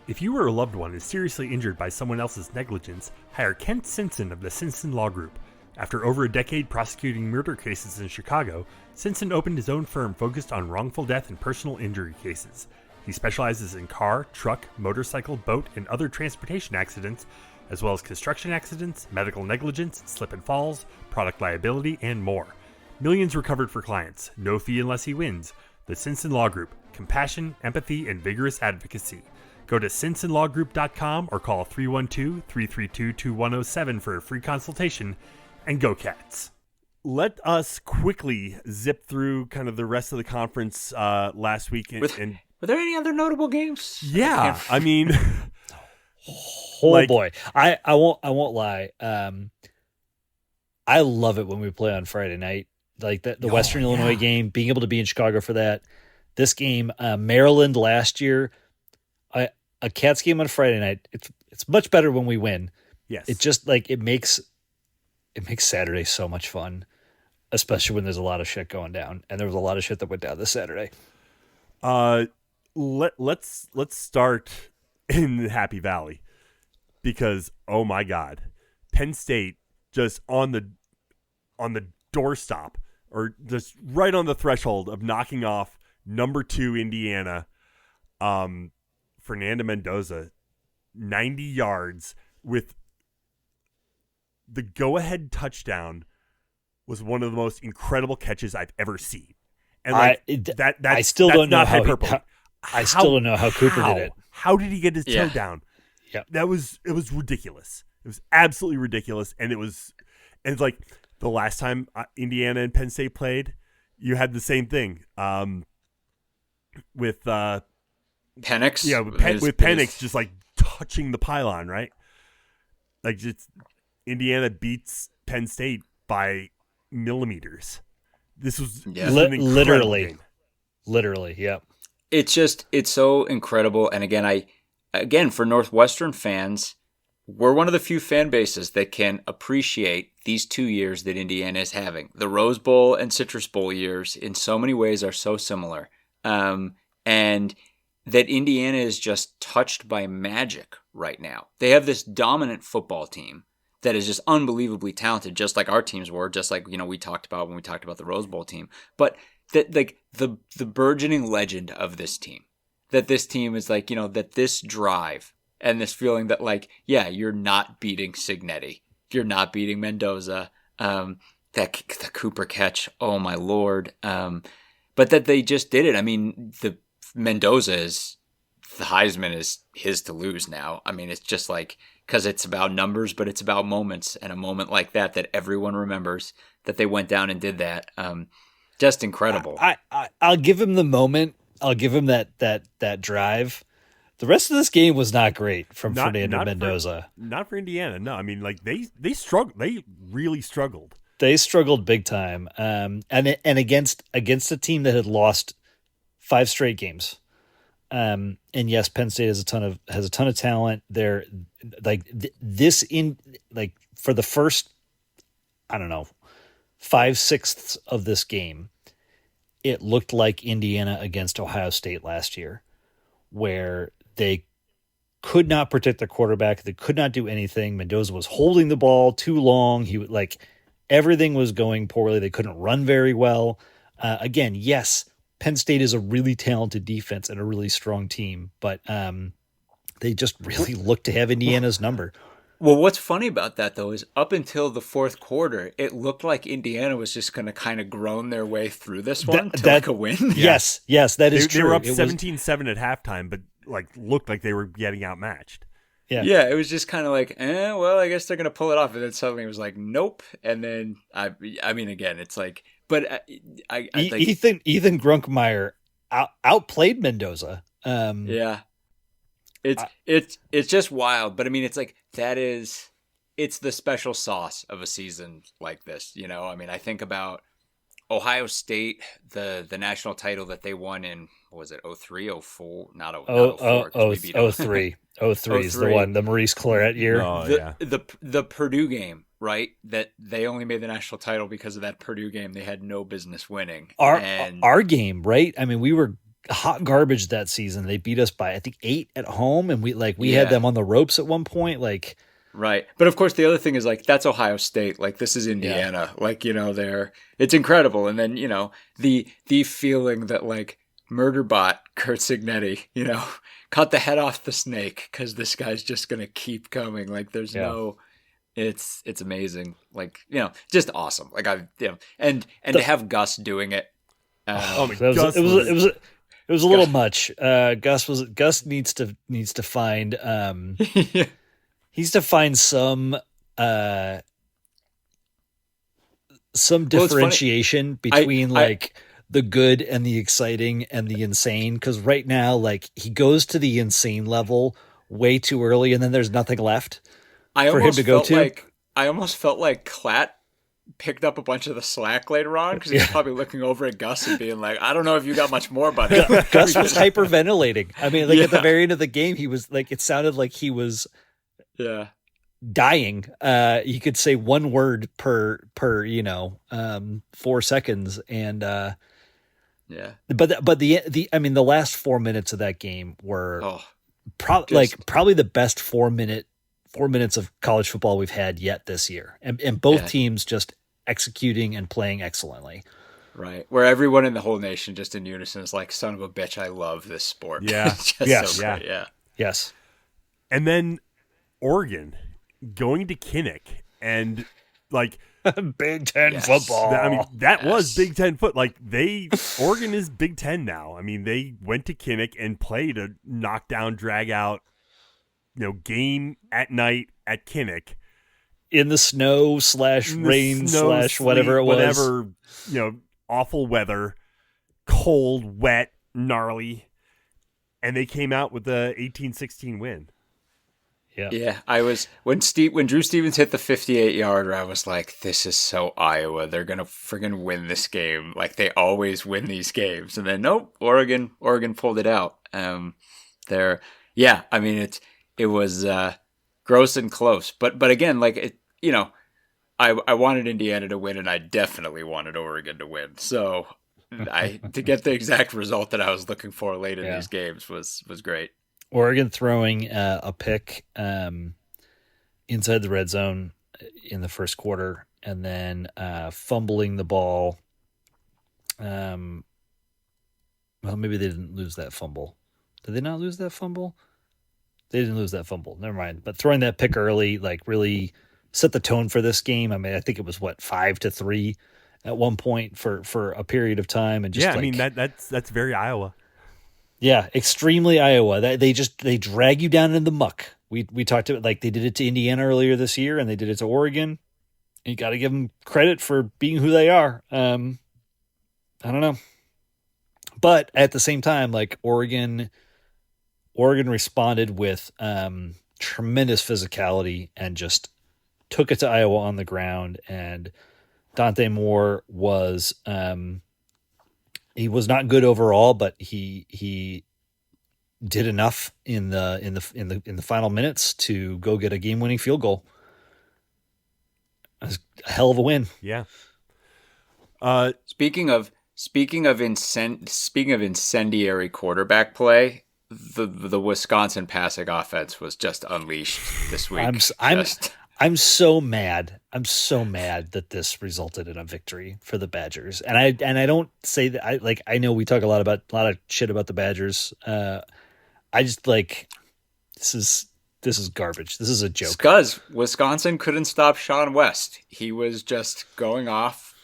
If you or a loved one is seriously injured by someone else's negligence, hire Kent Simpson of the Simpson Law Group. After over a decade prosecuting murder cases in Chicago, Simpson opened his own firm focused on wrongful death and personal injury cases. He specializes in car, truck, motorcycle, boat, and other transportation accidents, as well as construction accidents, medical negligence, slip and falls, product liability, and more. Millions recovered for clients. No fee unless he wins. The Simpson Law Group. Compassion, empathy, and vigorous advocacy. Go to simpsonlawgroup.com or call 312-332-2107 for a free consultation. And go Cats. Let us quickly zip through kind of the rest of the conference last week. Were there any other notable games? Yeah, I mean, boy, I won't lie. I love it when we play on Friday night, like the Western Illinois game, being able to be in Chicago for that. This game, Maryland last year, a Cats game on Friday night. It's much better when we win. Yes. It just like it makes Saturday so much fun, especially when there's a lot of shit going down, and there was a lot of shit that went down this Saturday. Let's start in the Happy Valley, because oh my God, Penn State just on the doorstop, or just right on the threshold of knocking off number 2 Indiana. Fernando Mendoza, 90 yards with the go-ahead touchdown, was one of the most incredible catches I've ever seen. And like, I still don't know how hyperbole. I still don't know how Cooper did it. How did he get his toe down? Yeah, it was ridiculous. It was absolutely ridiculous, and it's like the last time Indiana and Penn State played, you had the same thing with Penix. Yeah, with Penix just like touching the pylon, right? Like just Indiana beats Penn State by millimeters. This was an incredible game. Literally, yeah. It's so incredible. And again, for Northwestern fans, we're one of the few fan bases that can appreciate these 2 years that Indiana is having. The Rose Bowl and Citrus Bowl years in so many ways are so similar. And that Indiana is just touched by magic right now. They have this dominant football team that is just unbelievably talented, just like our teams were, just like, we talked about when we talked about the Rose Bowl team. But that, like, the burgeoning legend of this team, that this team is like, that this drive and this feeling that, like, yeah, you're not beating Signetti. You're not beating Mendoza. The Cooper catch, oh my Lord. But that they just did it. I mean, the Heisman is his to lose now. I mean, it's just like, because it's about numbers, but it's about moments, and a moment like that everyone remembers, that they went down and did that. Just incredible. I'll give him the moment. I'll give him that drive. The rest of this game was not great from Fernando Mendoza. Not for Indiana. No, I mean, like they struggled. They really struggled. They struggled big time. And against a team that had lost 5 straight games. And yes, Penn State has a ton of talent. They're like for the first, I don't know, 5/6 of this game, it looked like Indiana against Ohio State last year, where they could not protect their quarterback. They could not do anything. Mendoza was holding the ball too long. He would everything was going poorly. They couldn't run very well. Again, yes, Penn State is a really talented defense and a really strong team, but they just really look to have Indiana's number. Well, what's funny about that, though, is up until the fourth quarter, it looked like Indiana was just going to kind of groan their way through this one to a win. Yes, that is true. They were up 17-7 at halftime, but looked like they were getting outmatched. Yeah, it was just kind of like, well, I guess they're going to pull it off. And then suddenly it was like, nope. And then, I mean, again, it's like, but I think Ethan Grunkmeyer outplayed Mendoza. Yeah. It's just wild. But I mean, it's like, it's the special sauce of a season like this. I mean, I think about Ohio State, the national title that they won in, what was it, 03, 04? Not 04. 03. 03 is the one, the Maurice Claret year. The Purdue game, right? That they only made the national title because of that Purdue game they had no business winning. Our game, right? I mean, we were hot garbage that season. They beat us by, I think, 8 at home, and we had them on the ropes at one point. Right. But of course, the other thing is that's Ohio State. This is Indiana. Yeah. It's incredible. And then, the feeling that Murderbot Kurt Signetti, cut the head off the snake because this guy's just going to keep coming. It's amazing. Just awesome. And to have Gus doing it. It was a little much. Gus needs to find he's to find some differentiation between the good and the exciting and the insane, because right now he goes to the insane level way too early and then there's nothing left for him to go to. I almost felt like Klatt picked up a bunch of the slack later on because he was probably looking over at Gus and being like, I don't know if you got much more, buddy. Gus was hyperventilating. I mean, like at the very end of the game, he was like, it sounded like he was dying. He could say one word per 4 seconds. And but the last 4 minutes of that game were probably the best 4 minutes of college football we've had yet this year. And both teams just executing and playing excellently. Right. Where everyone in the whole nation just in unison is like, son of a bitch, I love this sport. Yeah. Yes. So great. Yeah. Yes. And then Oregon going to Kinnick and like Big Ten football. I mean, that was Big Ten foot. Like Oregon is Big Ten now. I mean, they went to Kinnick and played a knockdown, drag out, game at night at Kinnick. In the snow / rain / whatever it was. Whatever, awful weather, cold, wet, gnarly. And they came out with the 18-16 win. Yeah. Yeah. I was when Drew Stevens hit the 58-yarder, I was like, this is so Iowa. They're gonna friggin' win this game. Like they always win these games. And then nope, Oregon pulled it out. I mean it was gross and close. But again, like I wanted Indiana to win and I definitely wanted Oregon to win. So to get the exact result that I was looking for late in these games was great. Oregon throwing a pick inside the red zone in the first quarter, and then fumbling the ball. Well, maybe they didn't lose that fumble. Did they not lose that fumble? They didn't lose that fumble. Never mind. But throwing that pick early, like really set the tone for this game. I mean, I think it was 5-3 at one point for a period of time, and just I mean that's very Iowa. Yeah, extremely Iowa. They drag you down in the muck. We talked about like they did it to Indiana earlier this year, and they did it to Oregon. You got to give them credit for being who they are. I don't know, but at the same time, like Oregon responded with tremendous physicality and just took it to Iowa on the ground. And Dante Moore was. He was not good overall, but he did enough in the final minutes to go get a game-winning field goal. It was a hell of a win. Yeah. Speaking of incendiary quarterback play, the Wisconsin passing offense was just unleashed this week. I'm so mad. I'm so mad that this resulted in a victory for the Badgers. And I don't say that I know we talk a lot of shit about the Badgers. I just like this is garbage. This is a joke. Because Wisconsin couldn't stop Sean West. He was just going off.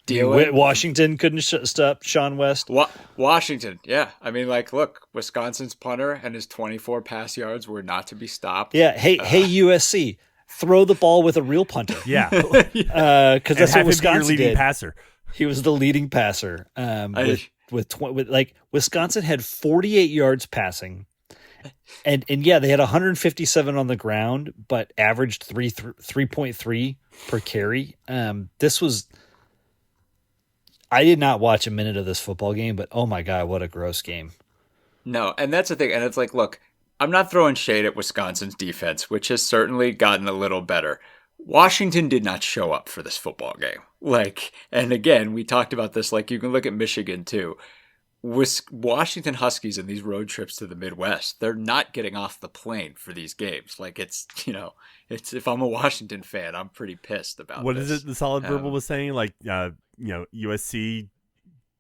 Washington couldn't stop Sean West. Washington, yeah. I mean, like, look, Wisconsin's punter and his 24 pass yards were not to be stopped. Yeah. Hey, USC. Throw the ball with a real punter. Yeah. Because that's what Wisconsin leading did. passer. He was the leading passer. With Wisconsin had 48 yards passing. And yeah, they had 157 on the ground, but averaged 3.3 per carry. I did not watch a minute of this football game, but oh my God, what a gross game. No, and that's the thing. And it's like, look, I'm not throwing shade at Wisconsin's defense, which has certainly gotten a little better. Washington did not show up for this football game. Like, and again, we talked about this, like you can look at Michigan too. Washington Huskies in these road trips to the Midwest, they're not getting off the plane for these games. Like it's if I'm a Washington fan, I'm pretty pissed about What this. is it the Solid Verbal was saying? Like, USC,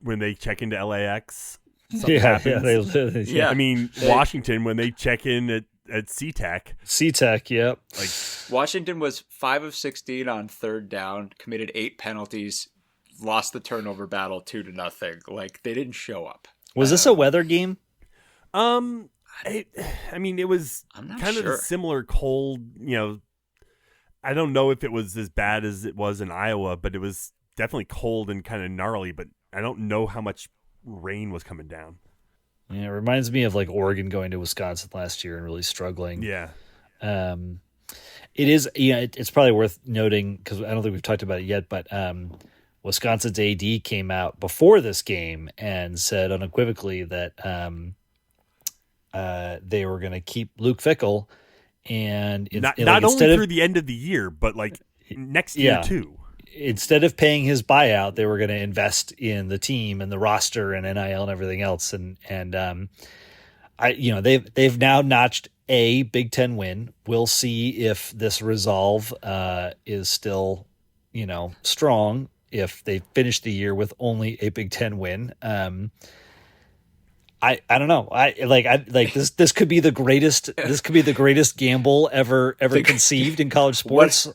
when they check into LAX, something happens. Yeah. I mean, Washington, when they check in at SeaTac. SeaTac, yep. Like Washington was 5 of 16 on third down, committed 8 penalties, lost the turnover battle 2-0. Like they didn't show up. Was this a weather game? I mean, it was kind of a similar cold. I don't know if it was as bad as it was in Iowa, but it was definitely cold and kind of gnarly. But I don't know how much rain was coming down. Yeah, it reminds me of like Oregon going to Wisconsin last year and really struggling. Yeah. It is, it's probably worth noting because I don't think we've talked about it yet, but Wisconsin's AD came out before this game and said unequivocally that they were going to keep Luke Fickell, and not only through the end of the year, but like next year too. Instead of paying his buyout, they were going to invest in the team and the roster and NIL and everything else. And they've now notched a Big Ten win. We'll see if this resolve is still, strong. If they finish the year with only a Big Ten win, I don't know. This could be the greatest. This could be the greatest gamble ever conceived in college sports.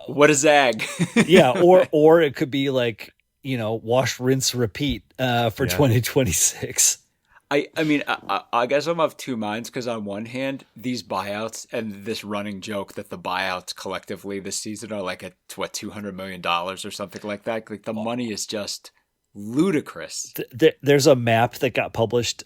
What a zag. Yeah, or it could be like, wash, rinse, repeat for 2026. I mean, I guess I'm of two minds because on one hand, these buyouts and this running joke that the buyouts collectively this season are like at $200 million or something like that. Like the money is just ludicrous. There's a map that got published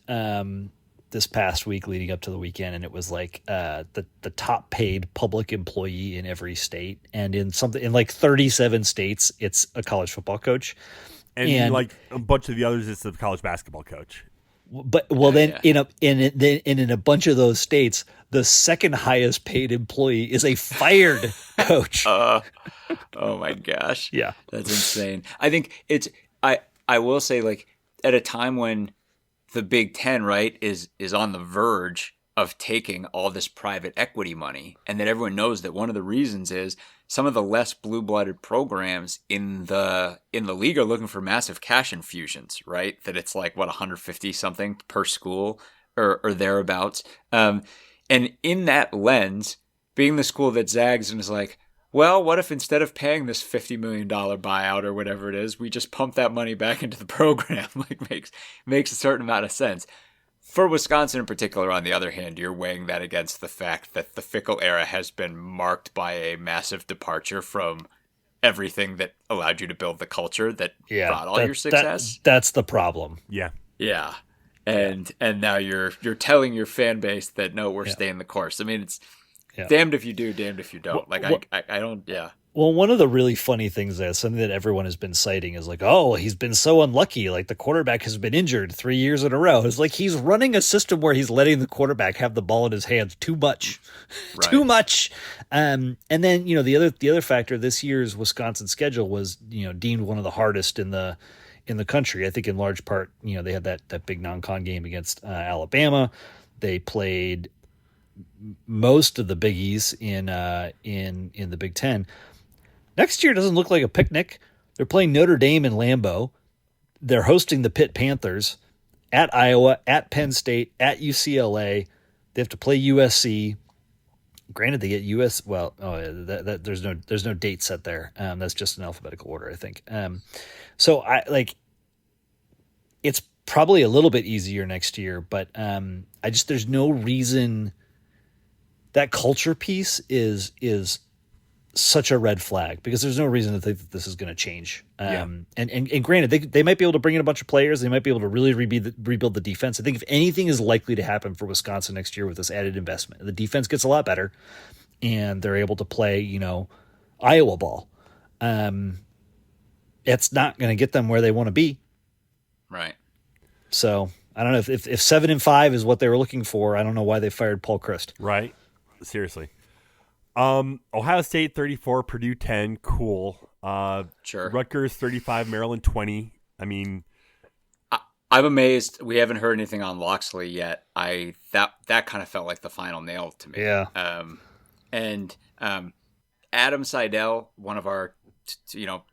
this past week leading up to the weekend, and it was like the top paid public employee in every state, and in like 37 states, it's a college football coach, and like a bunch of the others, it's the college basketball coach. But in a bunch of those states, the second highest paid employee is a fired coach. Oh my gosh. Yeah. That's insane. I think I will say, like, at a time when the Big Ten, right, is on the verge of taking all this private equity money, and that everyone knows that one of the reasons is some of the less blue-blooded programs in the league are looking for massive cash infusions, right? That it's like, 150 something per school or thereabouts. And in that lens, being the school that zags and is like, well, what if instead of paying this $50 million buyout or whatever it is, we just pump that money back into the program? Like makes a certain amount of sense. For Wisconsin in particular, on the other hand, you're weighing that against the fact that the Fickell era has been marked by a massive departure from everything that allowed you to build the culture that brought all your success. That's the problem. Yeah. Yeah. And now you're telling your fan base that, no, we're staying the course. I mean, it's damned if you do, damned if you don't. I don't, Well, one of the really funny things that's something that everyone has been citing is like, oh, he's been so unlucky. Like the quarterback has been injured 3 years in a row. It's like he's running a system where he's letting the quarterback have the ball in his hands too much, too much. And then the other factor, this year's Wisconsin schedule was deemed one of the hardest in the country. I think in large part they had that big non-con game against Alabama. They played most of the biggies in the Big Ten. Next year doesn't look like a picnic. They're playing Notre Dame in Lambeau. They're hosting the Pitt Panthers at Iowa, at Penn State, at UCLA. They have to play USC. Granted, they get US. Well, there's no date set there. That's just in alphabetical order, I think. So it's probably a little bit easier next year, but there's no reason. That culture piece is such a red flag because there's no reason to think that this is going to change. And granted, they might be able to bring in a bunch of players. They might be able to really rebuild the defense. I think if anything is likely to happen for Wisconsin next year with this added investment, the defense gets a lot better and they're able to play, Iowa ball. It's not going to get them where they want to be. Right. So I don't know if 7-5 is what they were looking for. I don't know why they fired Paul Chryst. Right. Seriously. Ohio State 34, Purdue 10. Cool. Sure. Rutgers 35, Maryland 20. I mean, I'm amazed we haven't heard anything on Loxley yet. That kind of felt like the final nail to me. Yeah. And Adam Seidel, one of our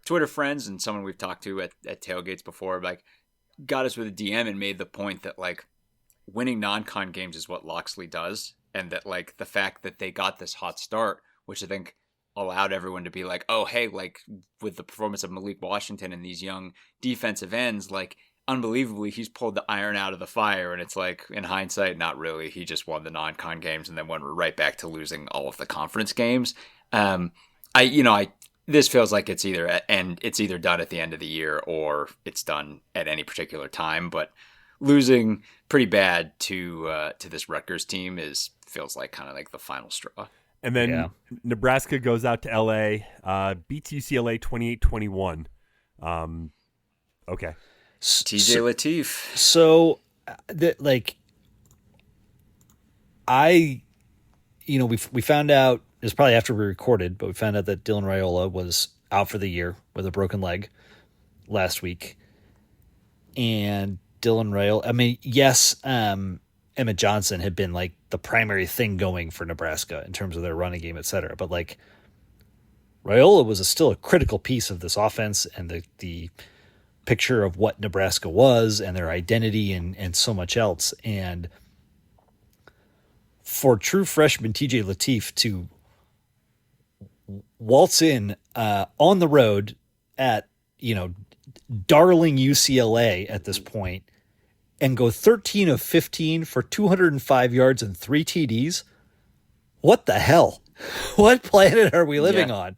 Twitter friends and someone we've talked to at tailgates before, got us with a DM and made the point that winning non-con games is what Loxley does. And that the fact that they got this hot start, which I think allowed everyone to be like, oh, hey, with the performance of Malik Washington and these young defensive ends, unbelievably, he's pulled the iron out of the fire. And it's in hindsight, not really. He just won the non-con games and then went right back to losing all of the conference games. This feels like it's either done at the end of the year or it's done at any particular time. But losing pretty bad to this Rutgers team feels like kind of like the final straw. And then Nebraska goes out to LA, beats UCLA 28-21. Okay. TJ Lateef. So, we found out, it was probably after we recorded, but we found out that Dylan Raiola was out for the year with a broken leg last week. And Dylan Raiola, I mean, yes, Emmett Johnson had been like the primary thing going for Nebraska in terms of their running game, et cetera. But like Raiola was still a critical piece of this offense and the picture of what Nebraska was and their identity and so much else. And for true freshman TJ Lateef to waltz in on the road at, darling UCLA at this point and go 13 of 15 for 205 yards and 3 TDs. What the hell? What planet are we living on?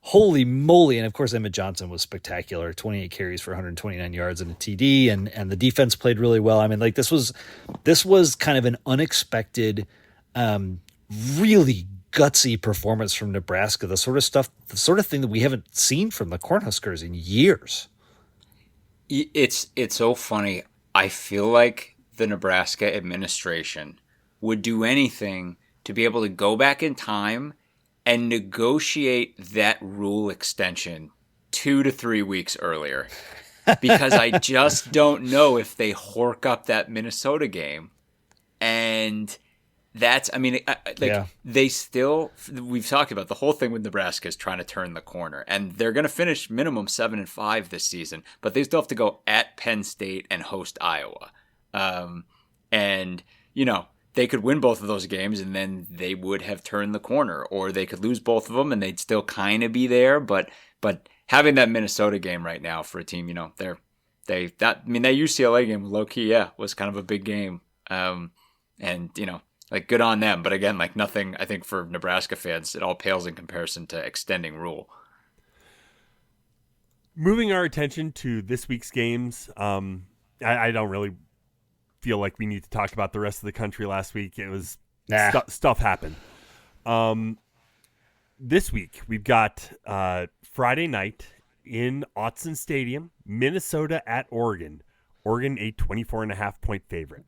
Holy moly. And of course, Emmett Johnson was spectacular. 28 carries for 129 yards and a TD. And the defense played really well. I mean, like this was kind of an unexpected, really gutsy performance from Nebraska. The sort of thing that we haven't seen from the Cornhuskers in years. It's so funny. I feel like the Nebraska administration would do anything to be able to go back in time and negotiate that rule extension 2 to 3 weeks earlier. Because I just don't know if they hork up that Minnesota game. And that's, I mean, they still, we've talked about the whole thing with Nebraska is trying to turn the corner, and they're going to finish minimum 7-5 this season, but they still have to go at Penn State and host Iowa. They could win both of those games and then they would have turned the corner, or they could lose both of them and they'd still kind of be there. But having that Minnesota game right now for a team, that UCLA game low key, was kind of a big game. Good on them. But again, like nothing, I think for Nebraska fans, it all pales in comparison to extending rule. Moving our attention to this week's games, I don't really feel like we need to talk about the rest of the country last week. It was stuff happened. This week we've got Friday night in Autzen Stadium, Minnesota at Oregon. Oregon a 24.5 point favorite.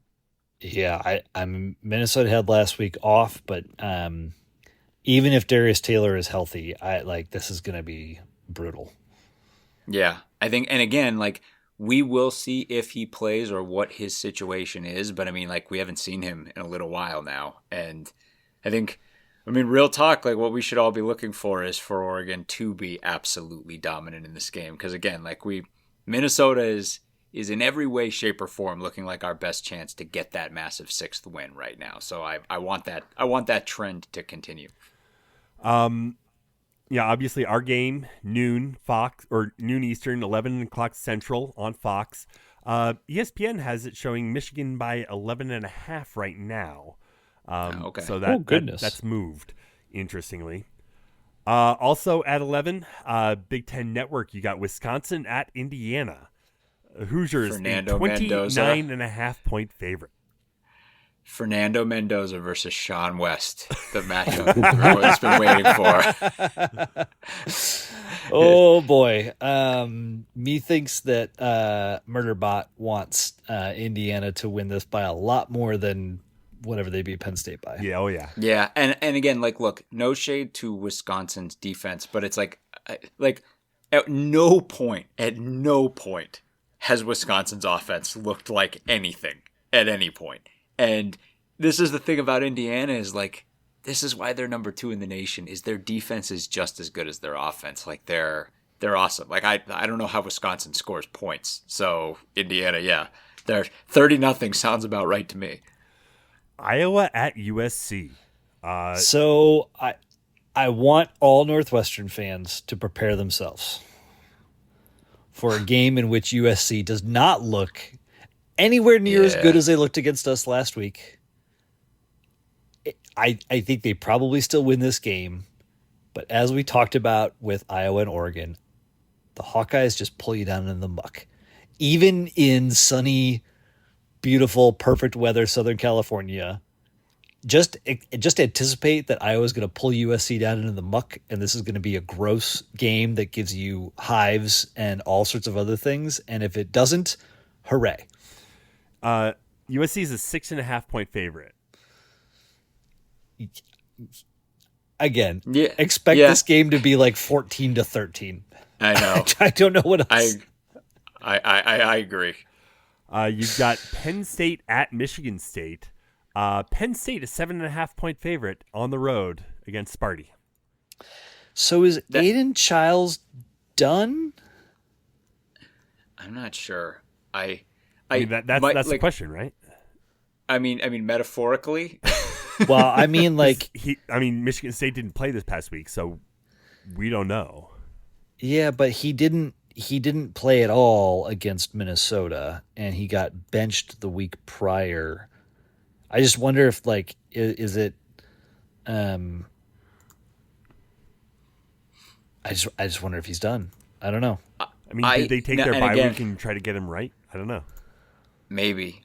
Yeah, I'm Minnesota had last week off, but even if Darius Taylor is healthy, this is going to be brutal. Yeah, I think, and again, we will see if he plays or what his situation is, but I mean, we haven't seen him in a little while now, and I think, real talk, what we should all be looking for is for Oregon to be absolutely dominant in this game, because again, Minnesota is in every way, shape, or form looking like our best chance to get that massive 6th win right now. So I want that trend to continue. Obviously our game, noon Eastern, 11 o'clock Central on Fox. ESPN has it showing Michigan by 11.5 right now. Okay. So that's moved, interestingly. Also at 11, Big Ten Network, you got Wisconsin at Indiana. Hoosiers, Fernando 29.5 point favorite. Fernando Mendoza versus Sean West, the matchup everyone's been waiting for. Oh boy. Methinks that Murderbot wants Indiana to win this by a lot more than whatever they beat Penn State by. Yeah, oh yeah. Yeah, and again, look, no shade to Wisconsin's defense, but it's at no point has Wisconsin's offense looked like anything at any point. And this is the thing about Indiana is this is why they're number 2 in the nation, is their defense is just as good as their offense. They're awesome. I don't know how Wisconsin scores points. So Indiana, they're 30-0 sounds about right to me. Iowa at USC. So I want all Northwestern fans to prepare themselves for a game in which USC does not look anywhere near as good as they looked against us last week. I think they probably still win this game, but as we talked about with Iowa and Oregon, the Hawkeyes just pull you down in the muck. Even in sunny, beautiful, perfect weather Southern California, just anticipate that Iowa's going to pull USC down into the muck, and this is going to be a gross game that gives you hives and all sorts of other things. And if it doesn't, hooray! USC is a 6.5-point favorite. Again, Yeah. expect this game to be like 14-13. I know. I don't know what else. I agree. You've got Penn State at Michigan State. Penn State is 7.5-point favorite on the road against Sparty. So is Aiden Childs done? I'm not sure. I mean, that's the question, right? I mean, metaphorically. Well, I mean, like Michigan State didn't play this past week, so we don't know. Yeah, but he didn't play at all against Minnesota, and he got benched the week prior. I just wonder if, like, is it? I just wonder if he's done. I don't know. I mean, did they take their bye week and try to get him right? I don't know. Maybe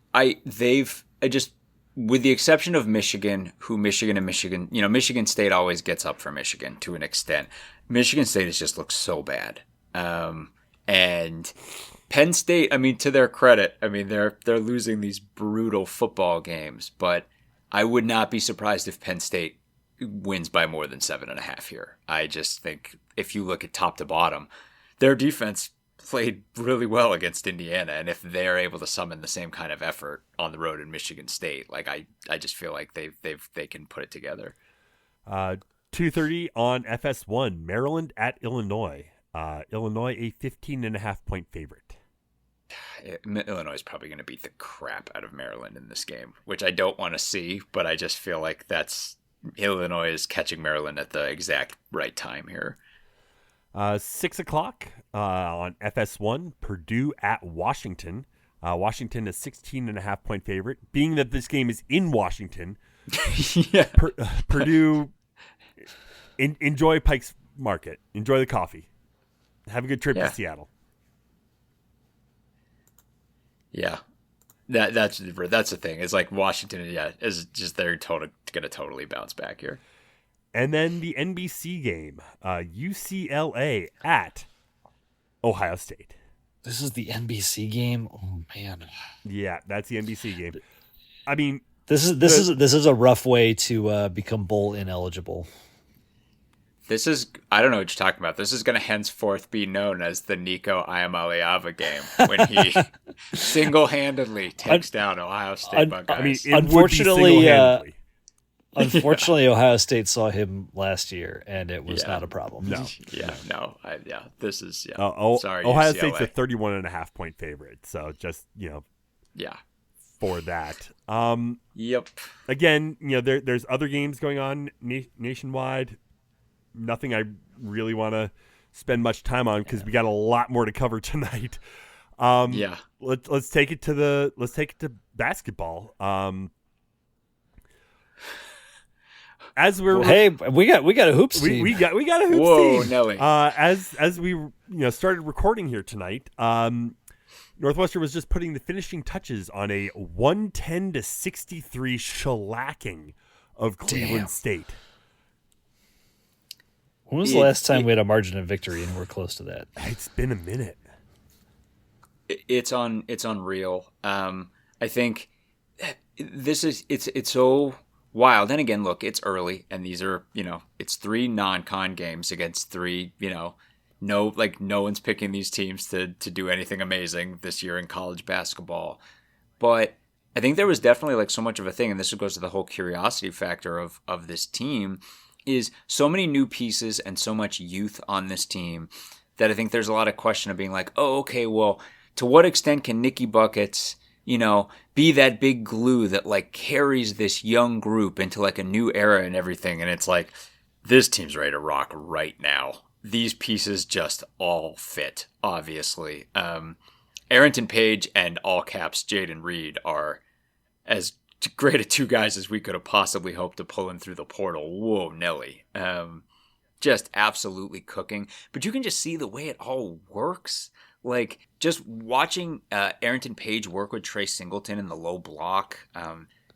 with the exception of Michigan, Michigan State always gets up for Michigan to an extent. Michigan State has just looked so bad. And Penn State, I mean, to their credit, I mean, they're losing these brutal football games, but I would not be surprised if Penn State wins by more than 7.5 here. I just think if you look at top to bottom, their defense played really well against Indiana, and if they're able to summon the same kind of effort on the road in Michigan State, like I just feel like they can put it together. 2:30 on FS1, Maryland at Illinois. Illinois a 15.5-point favorite. Illinois is probably going to beat the crap out of Maryland in this game, which I don't want to see, but I just feel like Illinois is catching Maryland at the exact right time here. 6 o'clock on FS1, Purdue at Washington. Washington a 16.5-point favorite. Being that this game is in Washington, yeah. Purdue, enjoy Pike's Market. Enjoy the coffee. Have a good trip to Seattle. Yeah, that's the thing. It's like Washington, is just they're going to totally bounce back here. And then the NBC game, UCLA at Ohio State. This is the NBC game. Oh man. Yeah, that's the NBC game. I mean, this is a rough way to become bowl ineligible. I don't know what you're talking about. This is going to henceforth be known as the Nico Iamaleava game when he single-handedly takes down Ohio State Buckeyes. I mean, Unfortunately, Ohio State saw him last year, and it was not a problem. No. This is sorry. Ohio UCLA. State's a 31.5-point favorite, so just for that. Yep. Again, there's other games going on nationwide. Nothing I really want to spend much time on because we got a lot more to cover tonight. Let's take it to basketball. As we're we got a hoops team. We got a hoops Whoa, team. Nelly. As we started recording here tonight, Northwestern was just putting the finishing touches on a 110-63 shellacking of Cleveland State. When was the last time we had a margin of victory and we're close to that? It's been a minute. It's unreal. I think it's so wild. And again, look, it's early, and these are it's 3 non-con games against 3. No one's picking these teams to do anything amazing this year in college basketball. But I think there was definitely so much of a thing, and this goes to the whole curiosity factor of this team. Is so many new pieces and so much youth on this team that I think there's a lot of question of being like, oh, okay, well, to what extent can Nicky Buckets, be that big glue that carries this young group into a new era and everything? And it's like, this team's ready to rock right now. These pieces just all fit, obviously. Arrington Page and all caps Jaden Reed are as great at 2 guys as we could have possibly hoped to pull in through the portal. Whoa, Nelly. Just absolutely cooking. But you can just see the way it all works. Just watching Arrington Page work with Trey Singleton in the low block.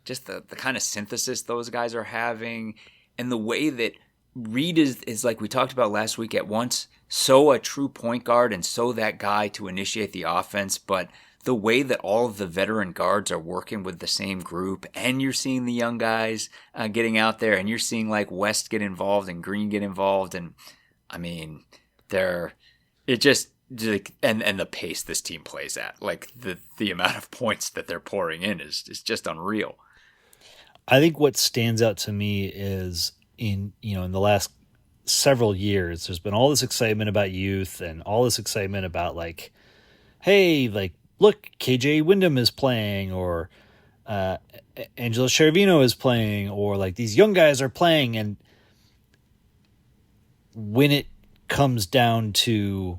just the kind of synthesis those guys are having, and the way that Reed is like we talked about last week, at once so a true point guard and so that guy to initiate the offense, but the way that all of the veteran guards are working with the same group, and you're seeing the young guys getting out there, and you're seeing like West get involved and Green get involved, and I mean, it just and the pace this team plays at, like the amount of points that they're pouring in is just unreal. I think what stands out to me is in the last several years, there's been all this excitement about youth and all this excitement about like, hey, like, look, KJ Wyndham is playing, or Angelo Cheravino is playing, or like these young guys are playing. And when it comes down to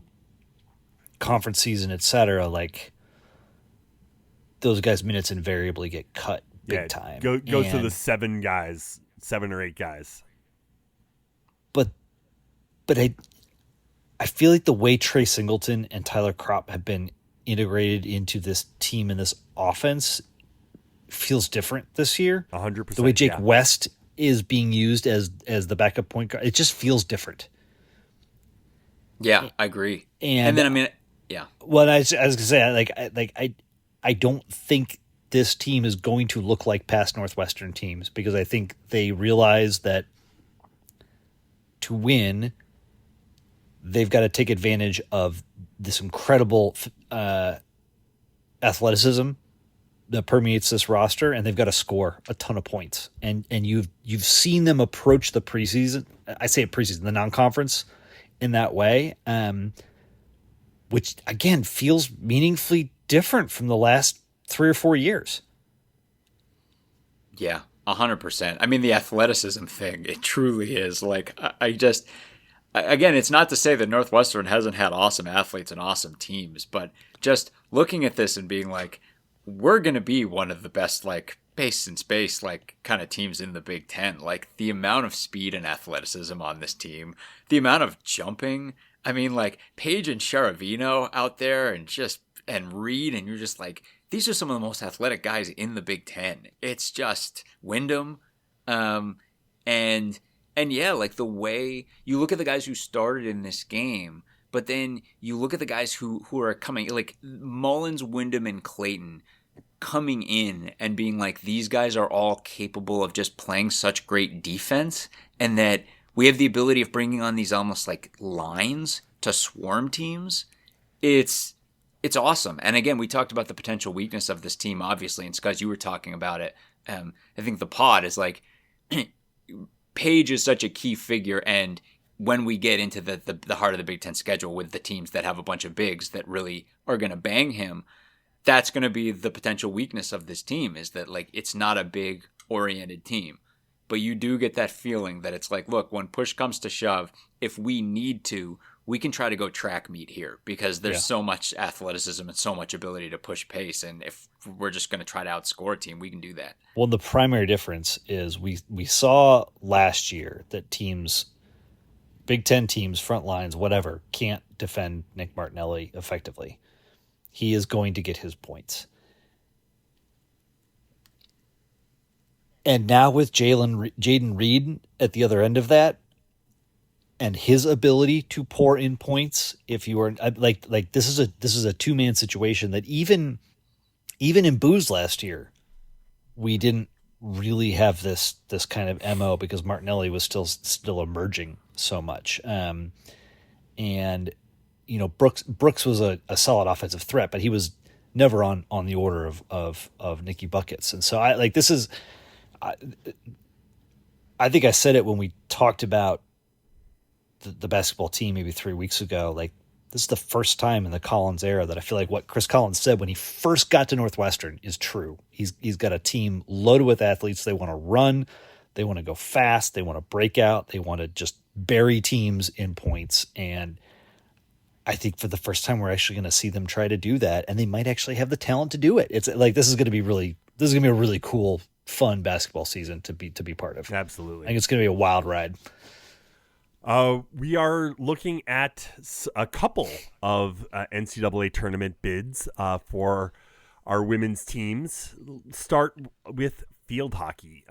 conference season, etc., like those guys' minutes invariably get cut big time. Goes to the 7 or 8 guys. But I feel like the way Trey Singleton and Tyler Kropp have been integrated into this team and this offense feels different this year. 100%. The way Jake West is being used as the backup point guard, it just feels different. Yeah, I agree. And then I mean, yeah. Well, I was gonna say, I don't think this team is going to look like past Northwestern teams, because I think they realize that to win, they've got to take advantage of this incredible athleticism that permeates this roster, and they've got to score a ton of points. And you've seen them approach the preseason. I say preseason, the non-conference, in that way, which again feels meaningfully different from the last 3 or 4 years. Yeah, 100%. I mean, the athleticism thing, it truly is. Like, again, it's not to say that Northwestern hasn't had awesome athletes and awesome teams, but just looking at this and being like, we're going to be one of the best, like, pace and space, like, kind of teams in the Big Ten. Like, the amount of speed and athleticism on this team, the amount of jumping. I mean, like, Page and Cheravino out there, and Reed, and you're just like, these are some of the most athletic guys in the Big Ten. It's just Wyndham, and yeah, like the way you look at the guys who started in this game, but then you look at the guys who are coming, like Mullins, Wyndham, and Clayton coming in and being like, these guys are all capable of just playing such great defense, and that we have the ability of bringing on these almost like lines to swarm teams. It's awesome. And again, we talked about the potential weakness of this team, obviously, and Scuzz, you were talking about it. I think the pod is like, Page is such a key figure, and when we get into the heart of the Big Ten schedule with the teams that have a bunch of bigs that really are going to bang him, that's going to be the potential weakness of this team, is that like it's not a big oriented team. But you do get that feeling that it's like, look, when push comes to shove, if we need to, we can try to go track meet here, because there's so much athleticism and so much ability to push pace. And if we're just going to try to outscore a team, we can do that. Well, the primary difference is we saw last year that teams, Big Ten teams, front lines, whatever, can't defend Nick Martinelli effectively. He is going to get his points. And now with Jaden Reed at the other end of that, and his ability to pour in points, if you are like this is a 2-man situation that even in Booze last year, we didn't really have this kind of MO, because Martinelli was still emerging so much. And Brooks was a solid offensive threat, but he was never on the order of Nicky Buckets. And so I think I said it when we talked about the basketball team maybe 3 weeks ago. Like, this is the first time in the Collins era that I feel like what Chris Collins said when he first got to Northwestern is true. He's got a team loaded with athletes. They want to run, they want to go fast, they want to break out, they want to just bury teams in points. And I think for the first time we're actually going to see them try to do that, and they might actually have the talent to do it. It's like this is going to be a really cool, fun basketball season to be part of. Absolutely. I think it's going to be a wild ride. We are looking at a couple of NCAA tournament bids for our women's teams. Start with field hockey.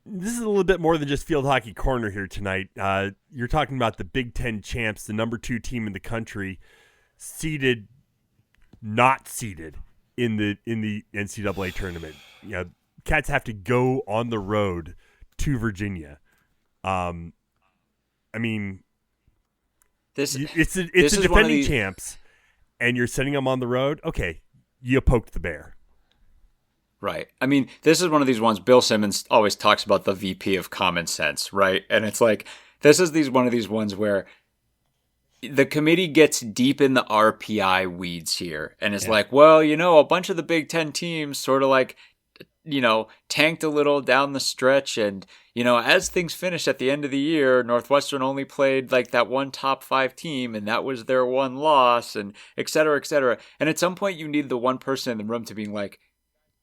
This is a little bit more than just field hockey corner here tonight. You're talking about the Big Ten champs, the number 2 team in the country, not seeded in the NCAA tournament. Cats have to go on the road to Virginia. It's a defending champs, and you're sending them on the road. Okay, you poked the bear. Right. I mean, this is one of these ones. Bill Simmons always talks about the VP of common sense, right? And it's like this is one of these ones where the committee gets deep in the RPI weeds here, and it's like, well, a bunch of the Big Ten teams sort of like, tanked a little down the stretch, and as things finish at the end of the year, Northwestern only played like that one top 5 team, and that was their one loss, and et cetera, et cetera. And at some point, you need the one person in the room to be like,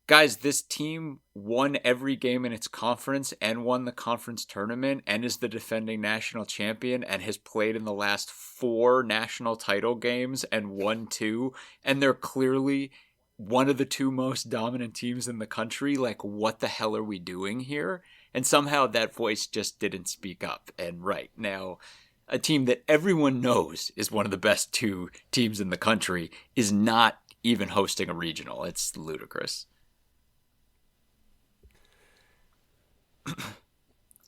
guys, this team won every game in its conference and won the conference tournament and is the defending national champion and has played in the last 4 national title games and won 2. And they're clearly one of the 2 most dominant teams in the country. Like, what the hell are we doing here? And somehow that voice just didn't speak up. And right now, a team that everyone knows is one of the best 2 teams in the country is not even hosting a regional. It's ludicrous.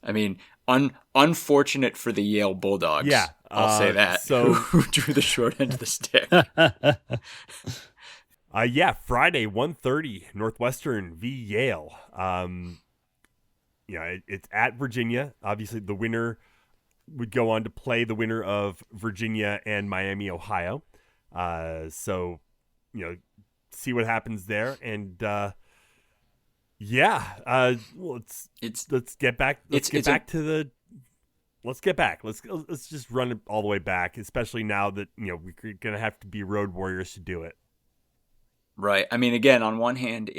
I mean, unfortunate for the Yale Bulldogs. Yeah, I'll say that. So who drew the short end of the stick? Friday, 1:30, Northwestern v. Yale. It's at Virginia. Obviously, the winner would go on to play the winner of Virginia and Miami, Ohio. See what happens there, and let's get back. Let's just run it all the way back, especially now that we're gonna have to be road warriors to do it. Right. I mean, again, on one hand,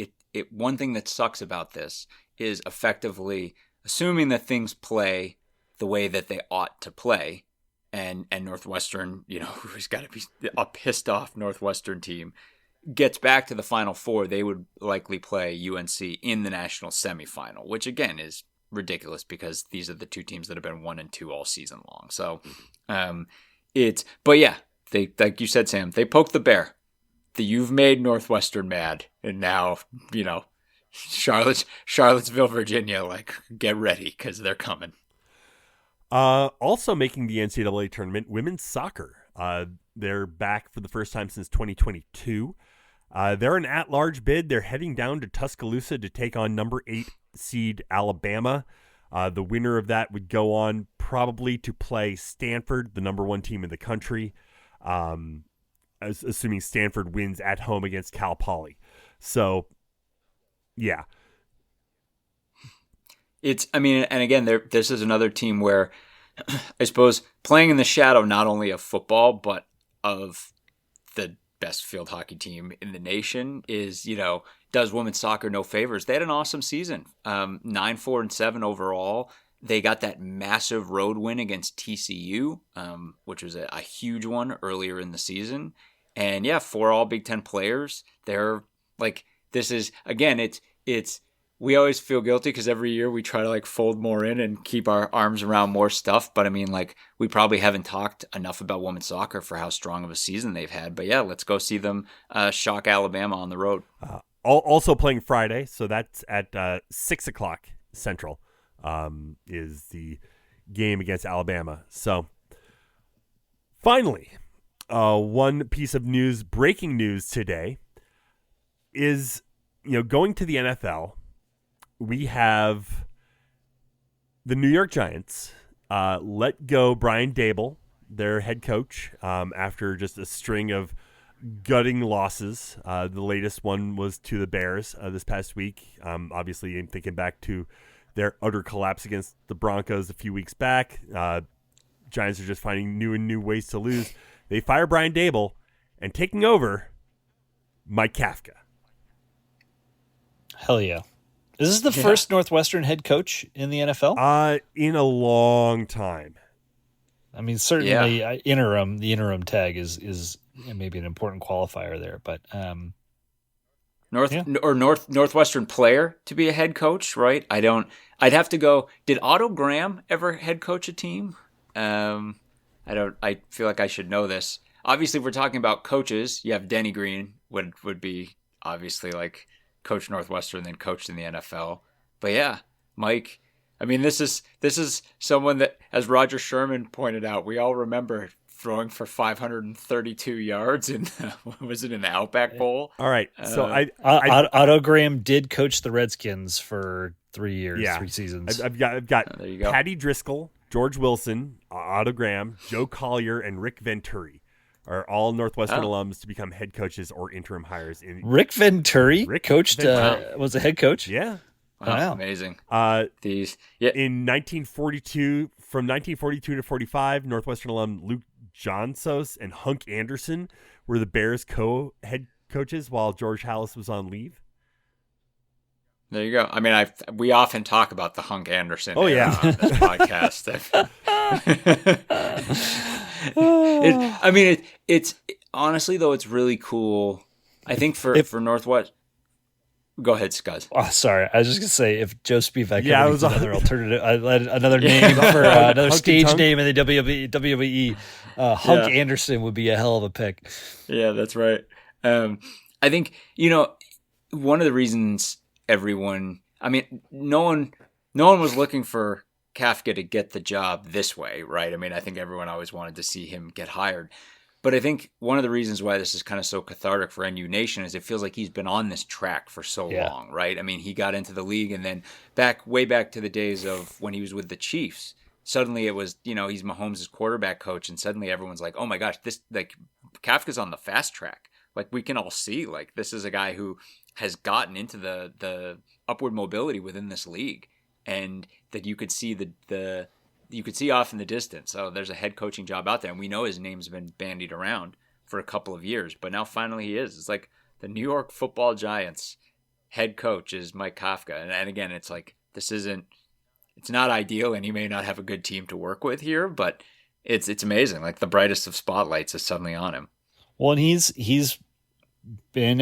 one thing that sucks about this is effectively assuming that things play the way that they ought to play, and Northwestern, who's got to be a pissed off Northwestern team, gets back to the Final Four. They would likely play UNC in the national semifinal, which again is ridiculous because these are the 2 teams that have been 1 and 2 all season long. So, they, like you said, Sam, they poked the bear. You've made Northwestern mad, and now Charlottesville, Virginia, like, get ready because they're coming. Also making the NCAA tournament, women's soccer. They're back for the first time since 2022. They're an at-large bid. They're heading down to Tuscaloosa to take on number 8 seed Alabama. The winner of that would go on probably to play Stanford, the number 1 team in the country, assuming Stanford wins at home against Cal Poly. So, yeah. And again, this is another team where I suppose playing in the shadow not only of football, but of the best field hockey team in the nation is, does women's soccer no favors. They had an awesome season, 9-4-7 overall. They got that massive road win against TCU, which was a huge one earlier in the season. And 4 all Big Ten players. They're like, this is, again, it's, we always feel guilty because every year we try to like fold more in and keep our arms around more stuff. But I mean, like, we probably haven't talked enough about women's soccer for how strong of a season they've had. But let's go see them shock Alabama on the road. Also playing Friday, so that's at 6:00 Central is the game against Alabama. So finally, one piece of news, breaking news today is, going to the NFL. We have the New York Giants let go Brian Daboll, their head coach, after just a string of gutting losses. The latest one was to the Bears this past week. Obviously, I'm thinking back to their utter collapse against the Broncos a few weeks back. Giants are just finding new ways to lose. They fire Brian Daboll, and taking over, Mike Kafka. Hell yeah. Is this the first Northwestern head coach in the NFL? In a long time. I mean, certainly the interim tag is maybe an important qualifier there, but Northwestern player to be a head coach, right? I'd have to go. Did Otto Graham ever head coach a team? I feel like I should know this. Obviously, if we're talking about coaches, you have Denny Green would be obviously like coach Northwestern, then coached in the NFL. But yeah, Mike. I mean, this is someone that, as Roger Sherman pointed out, we all remember throwing for 532 yards in was it in the Outback Bowl? All right, so Otto Graham did coach the Redskins for 3 years, 3 seasons. I've got there you go. Patty Driscoll, George Wilson, Otto Graham, Joe Collier, and Rick Venturi are all Northwestern alums to become head coaches or interim hires. Rick Venturi was a head coach. Yeah. Wow, amazing. In 1942, from 1942 to 45, Northwestern alum Luke Johnsos and Hunk Anderson were the Bears co-head coaches while George Halas was on leave. There you go. I mean, we often talk about the Hunk Anderson on this podcast. It's honestly though, it's really cool. I think for Northwest. Go ahead, Scuzz. Oh, sorry. I was just gonna say if Joe Spivak was another alternative, another name for another stage name in the WWE, Hunk Anderson would be a hell of a pick. Yeah, that's right. I think one of the reasons no one was looking for Kafka to get the job this way, right? I mean, I think everyone always wanted to see him get hired. But I think one of the reasons why this is kind of so cathartic for NU Nation is it feels like he's been on this track for so long, right? I mean, he got into the league and then way back to the days of when he was with the Chiefs, suddenly it was, he's Mahomes' quarterback coach, and suddenly everyone's like, oh my gosh, this, like, Kafka's on the fast track. Like, we can all see, like, this is a guy who has gotten into the upward mobility within this league, and that you could see you could see off in the distance. Oh, there's a head coaching job out there. And we know his name's been bandied around for a couple of years, but now finally he is. It's like the New York Football Giants head coach is Mike Kafka. And again, it's like, it's not ideal, and he may not have a good team to work with here, but it's amazing. Like, the brightest of spotlights is suddenly on him. Well, and he's been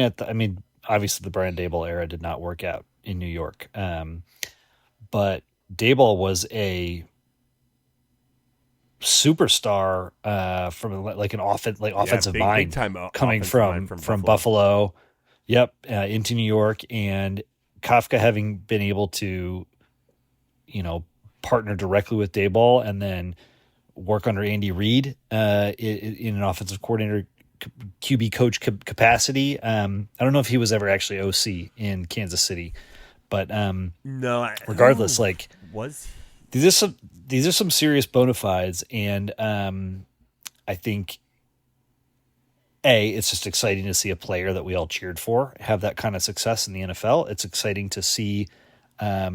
obviously the Brian Daboll era did not work out in New York. But Daboll was a superstar from like an offensive mind coming from Buffalo. Yep, into New York, and Kafka having been able to, partner directly with Daboll and then work under Andy Reid in an offensive coordinator QB coach capacity. I don't know if he was ever actually OC in Kansas City, but no. Regardless, was. These are some serious bona fides, and I think it's just exciting to see a player that we all cheered for have that kind of success in the NFL. It's exciting to see a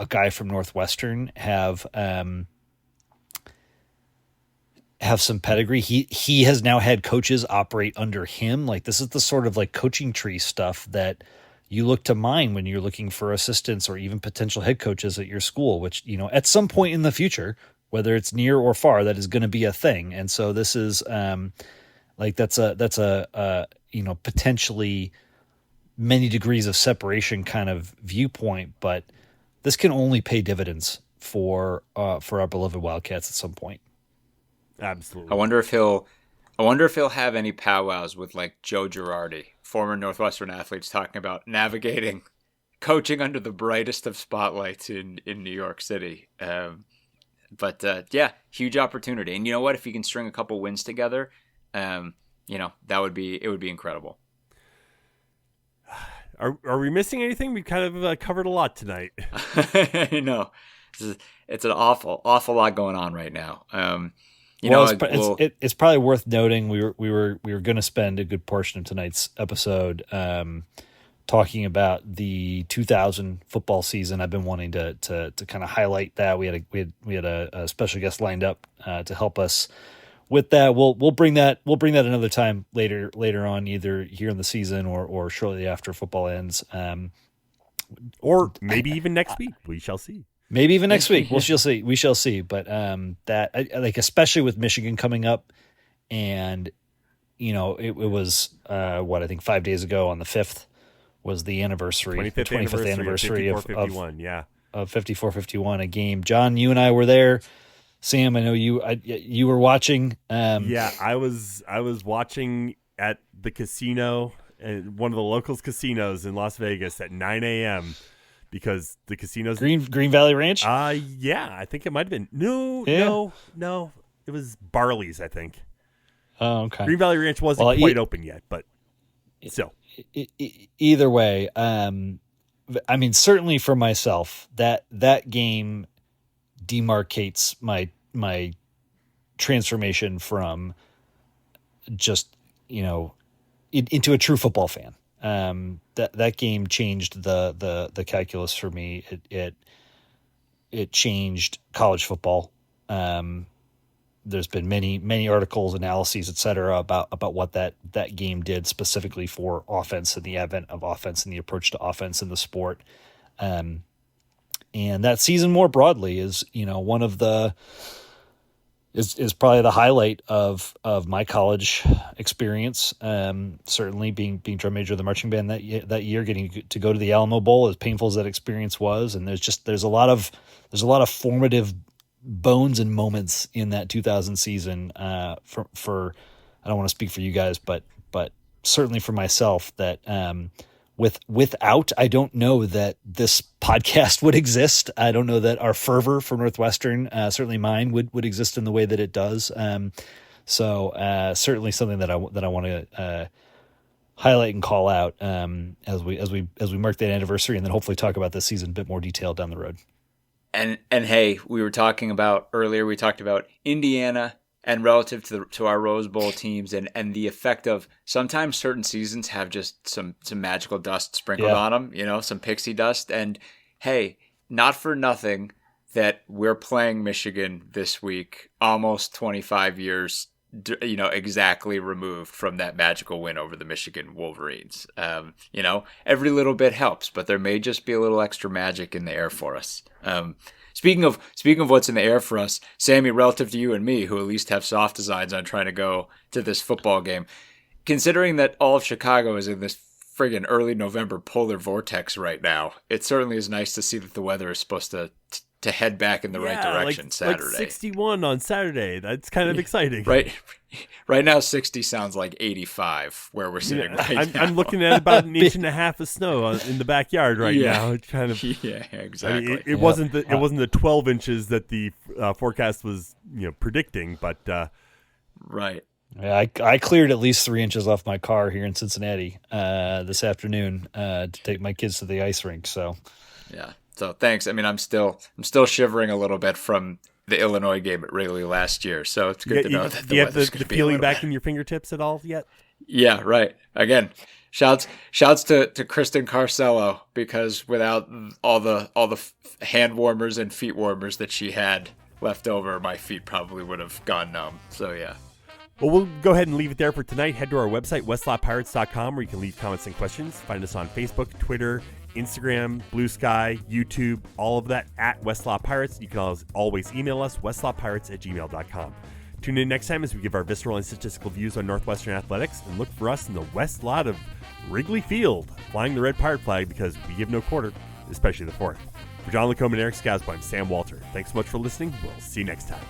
guy from Northwestern have some pedigree. He has now had coaches operate under him. Like, this is the sort of like coaching tree stuff that you look to mine when you're looking for assistants or even potential head coaches at your school, which, at some point in the future, whether it's near or far, that is going to be a thing. And so this is that's a potentially many degrees of separation kind of viewpoint, but this can only pay dividends for our beloved Wildcats at some point. Absolutely. I wonder if he'll have any powwows with like Joe Girardi, former Northwestern athletes, talking about navigating coaching under the brightest of spotlights in New York City. But huge opportunity. And you know what? If you can string a couple wins together, it would be incredible. Are we missing anything? We kind of covered a lot tonight. No, it's an awful lot going on right now. It's probably worth noting we were going to spend a good portion of tonight's episode talking about the 2000 football season. I've been wanting to kind of highlight that. We had a special guest lined up to help us with that. We'll bring that another time later on, either here in the season or shortly after football ends, or maybe even next week. We shall see. Maybe even next week. We shall see. But that, like, especially with Michigan coming up, and it was what I think 5 days ago on the 5th was the anniversary, the 25th anniversary of 54-51, yeah. Of 54-51, a game. John, you and I were there. Sam, I know you were watching. Yeah, I was watching at the casino, one of the locals casinos in Las Vegas at 9 a.m. because the casinos Green Valley Ranch. Yeah, I think it might have been. No, it was Barley's, I think. Oh, okay. Green Valley Ranch wasn't quite open yet, but still. Either way, I mean, certainly for myself, that game demarcates my transformation from just into a true football fan. That game changed the calculus for me. It changed college football. There's been many articles, analyses, etc. about what that game did specifically for offense and the advent of offense and the approach to offense in the sport. And that season more broadly is one of the is probably the highlight of my college experience. Certainly being drum major of the marching band that year, getting to go to the Alamo Bowl, as painful as that experience was, and there's a lot of formative bones and moments in that 2000 season for I don't want to speak for you guys, but certainly for myself that without, I don't know that this podcast would exist. I don't know that our fervor for Northwestern, certainly mine, would exist in the way that it does. So certainly something that I want to highlight and call out as we mark that anniversary, and then hopefully talk about this season in a bit more detail down the road. And hey, we were talking about earlier. We talked about Indiana and relative to our Rose Bowl teams, and the effect of sometimes certain seasons have just some magical dust sprinkled on them. Some pixie dust. And hey, not for nothing that we're playing Michigan this week, almost 25 years, exactly removed from that magical win over the Michigan Wolverines. Every little bit helps, but there may just be a little extra magic in the air for us. Speaking of what's in the air for us, Sammy, relative to you and me, who at least have soft designs on trying to go to this football game, considering that all of Chicago is in this friggin' early November polar vortex right now, it certainly is nice to see that the weather is supposed to head back in the right direction Saturday. Like 61 on Saturday. That's kind of exciting. Right now, 60 sounds like 85 where we're sitting now. I'm looking at about an inch and a half of snow in the backyard now. It's kind of exactly. I mean, it wasn't the 12 inches that the forecast was predicting, but right. Yeah, I cleared at least 3 inches off my car here in Cincinnati this afternoon to take my kids to the ice rink. So yeah. So thanks. I mean, I'm still shivering a little bit from the Illinois game at Wrigley last year. So it's good to know that the weather's going to be a feeling back in your fingertips at all yet? Yeah, right. Again, shouts to Kristen Carcello, because without all the hand warmers and feet warmers that she had left over, my feet probably would have gone numb. So yeah. Well, we'll go ahead and leave it there for tonight. Head to our website, westlotpirates.com, where you can leave comments and questions. Find us on Facebook, Twitter, Instagram, Blue Sky, YouTube, all of that at Westlot Pirates. You can always email us, westlotpirates@gmail.com. Tune in next time as we give our visceral and statistical views on Northwestern athletics, and look for us in the west lot of Wrigley Field, flying the red pirate flag, because we give no quarter, especially the fourth. For John Lacombe and Eric Skasbo, I'm Sam Walter. Thanks so much for listening. We'll see you next time.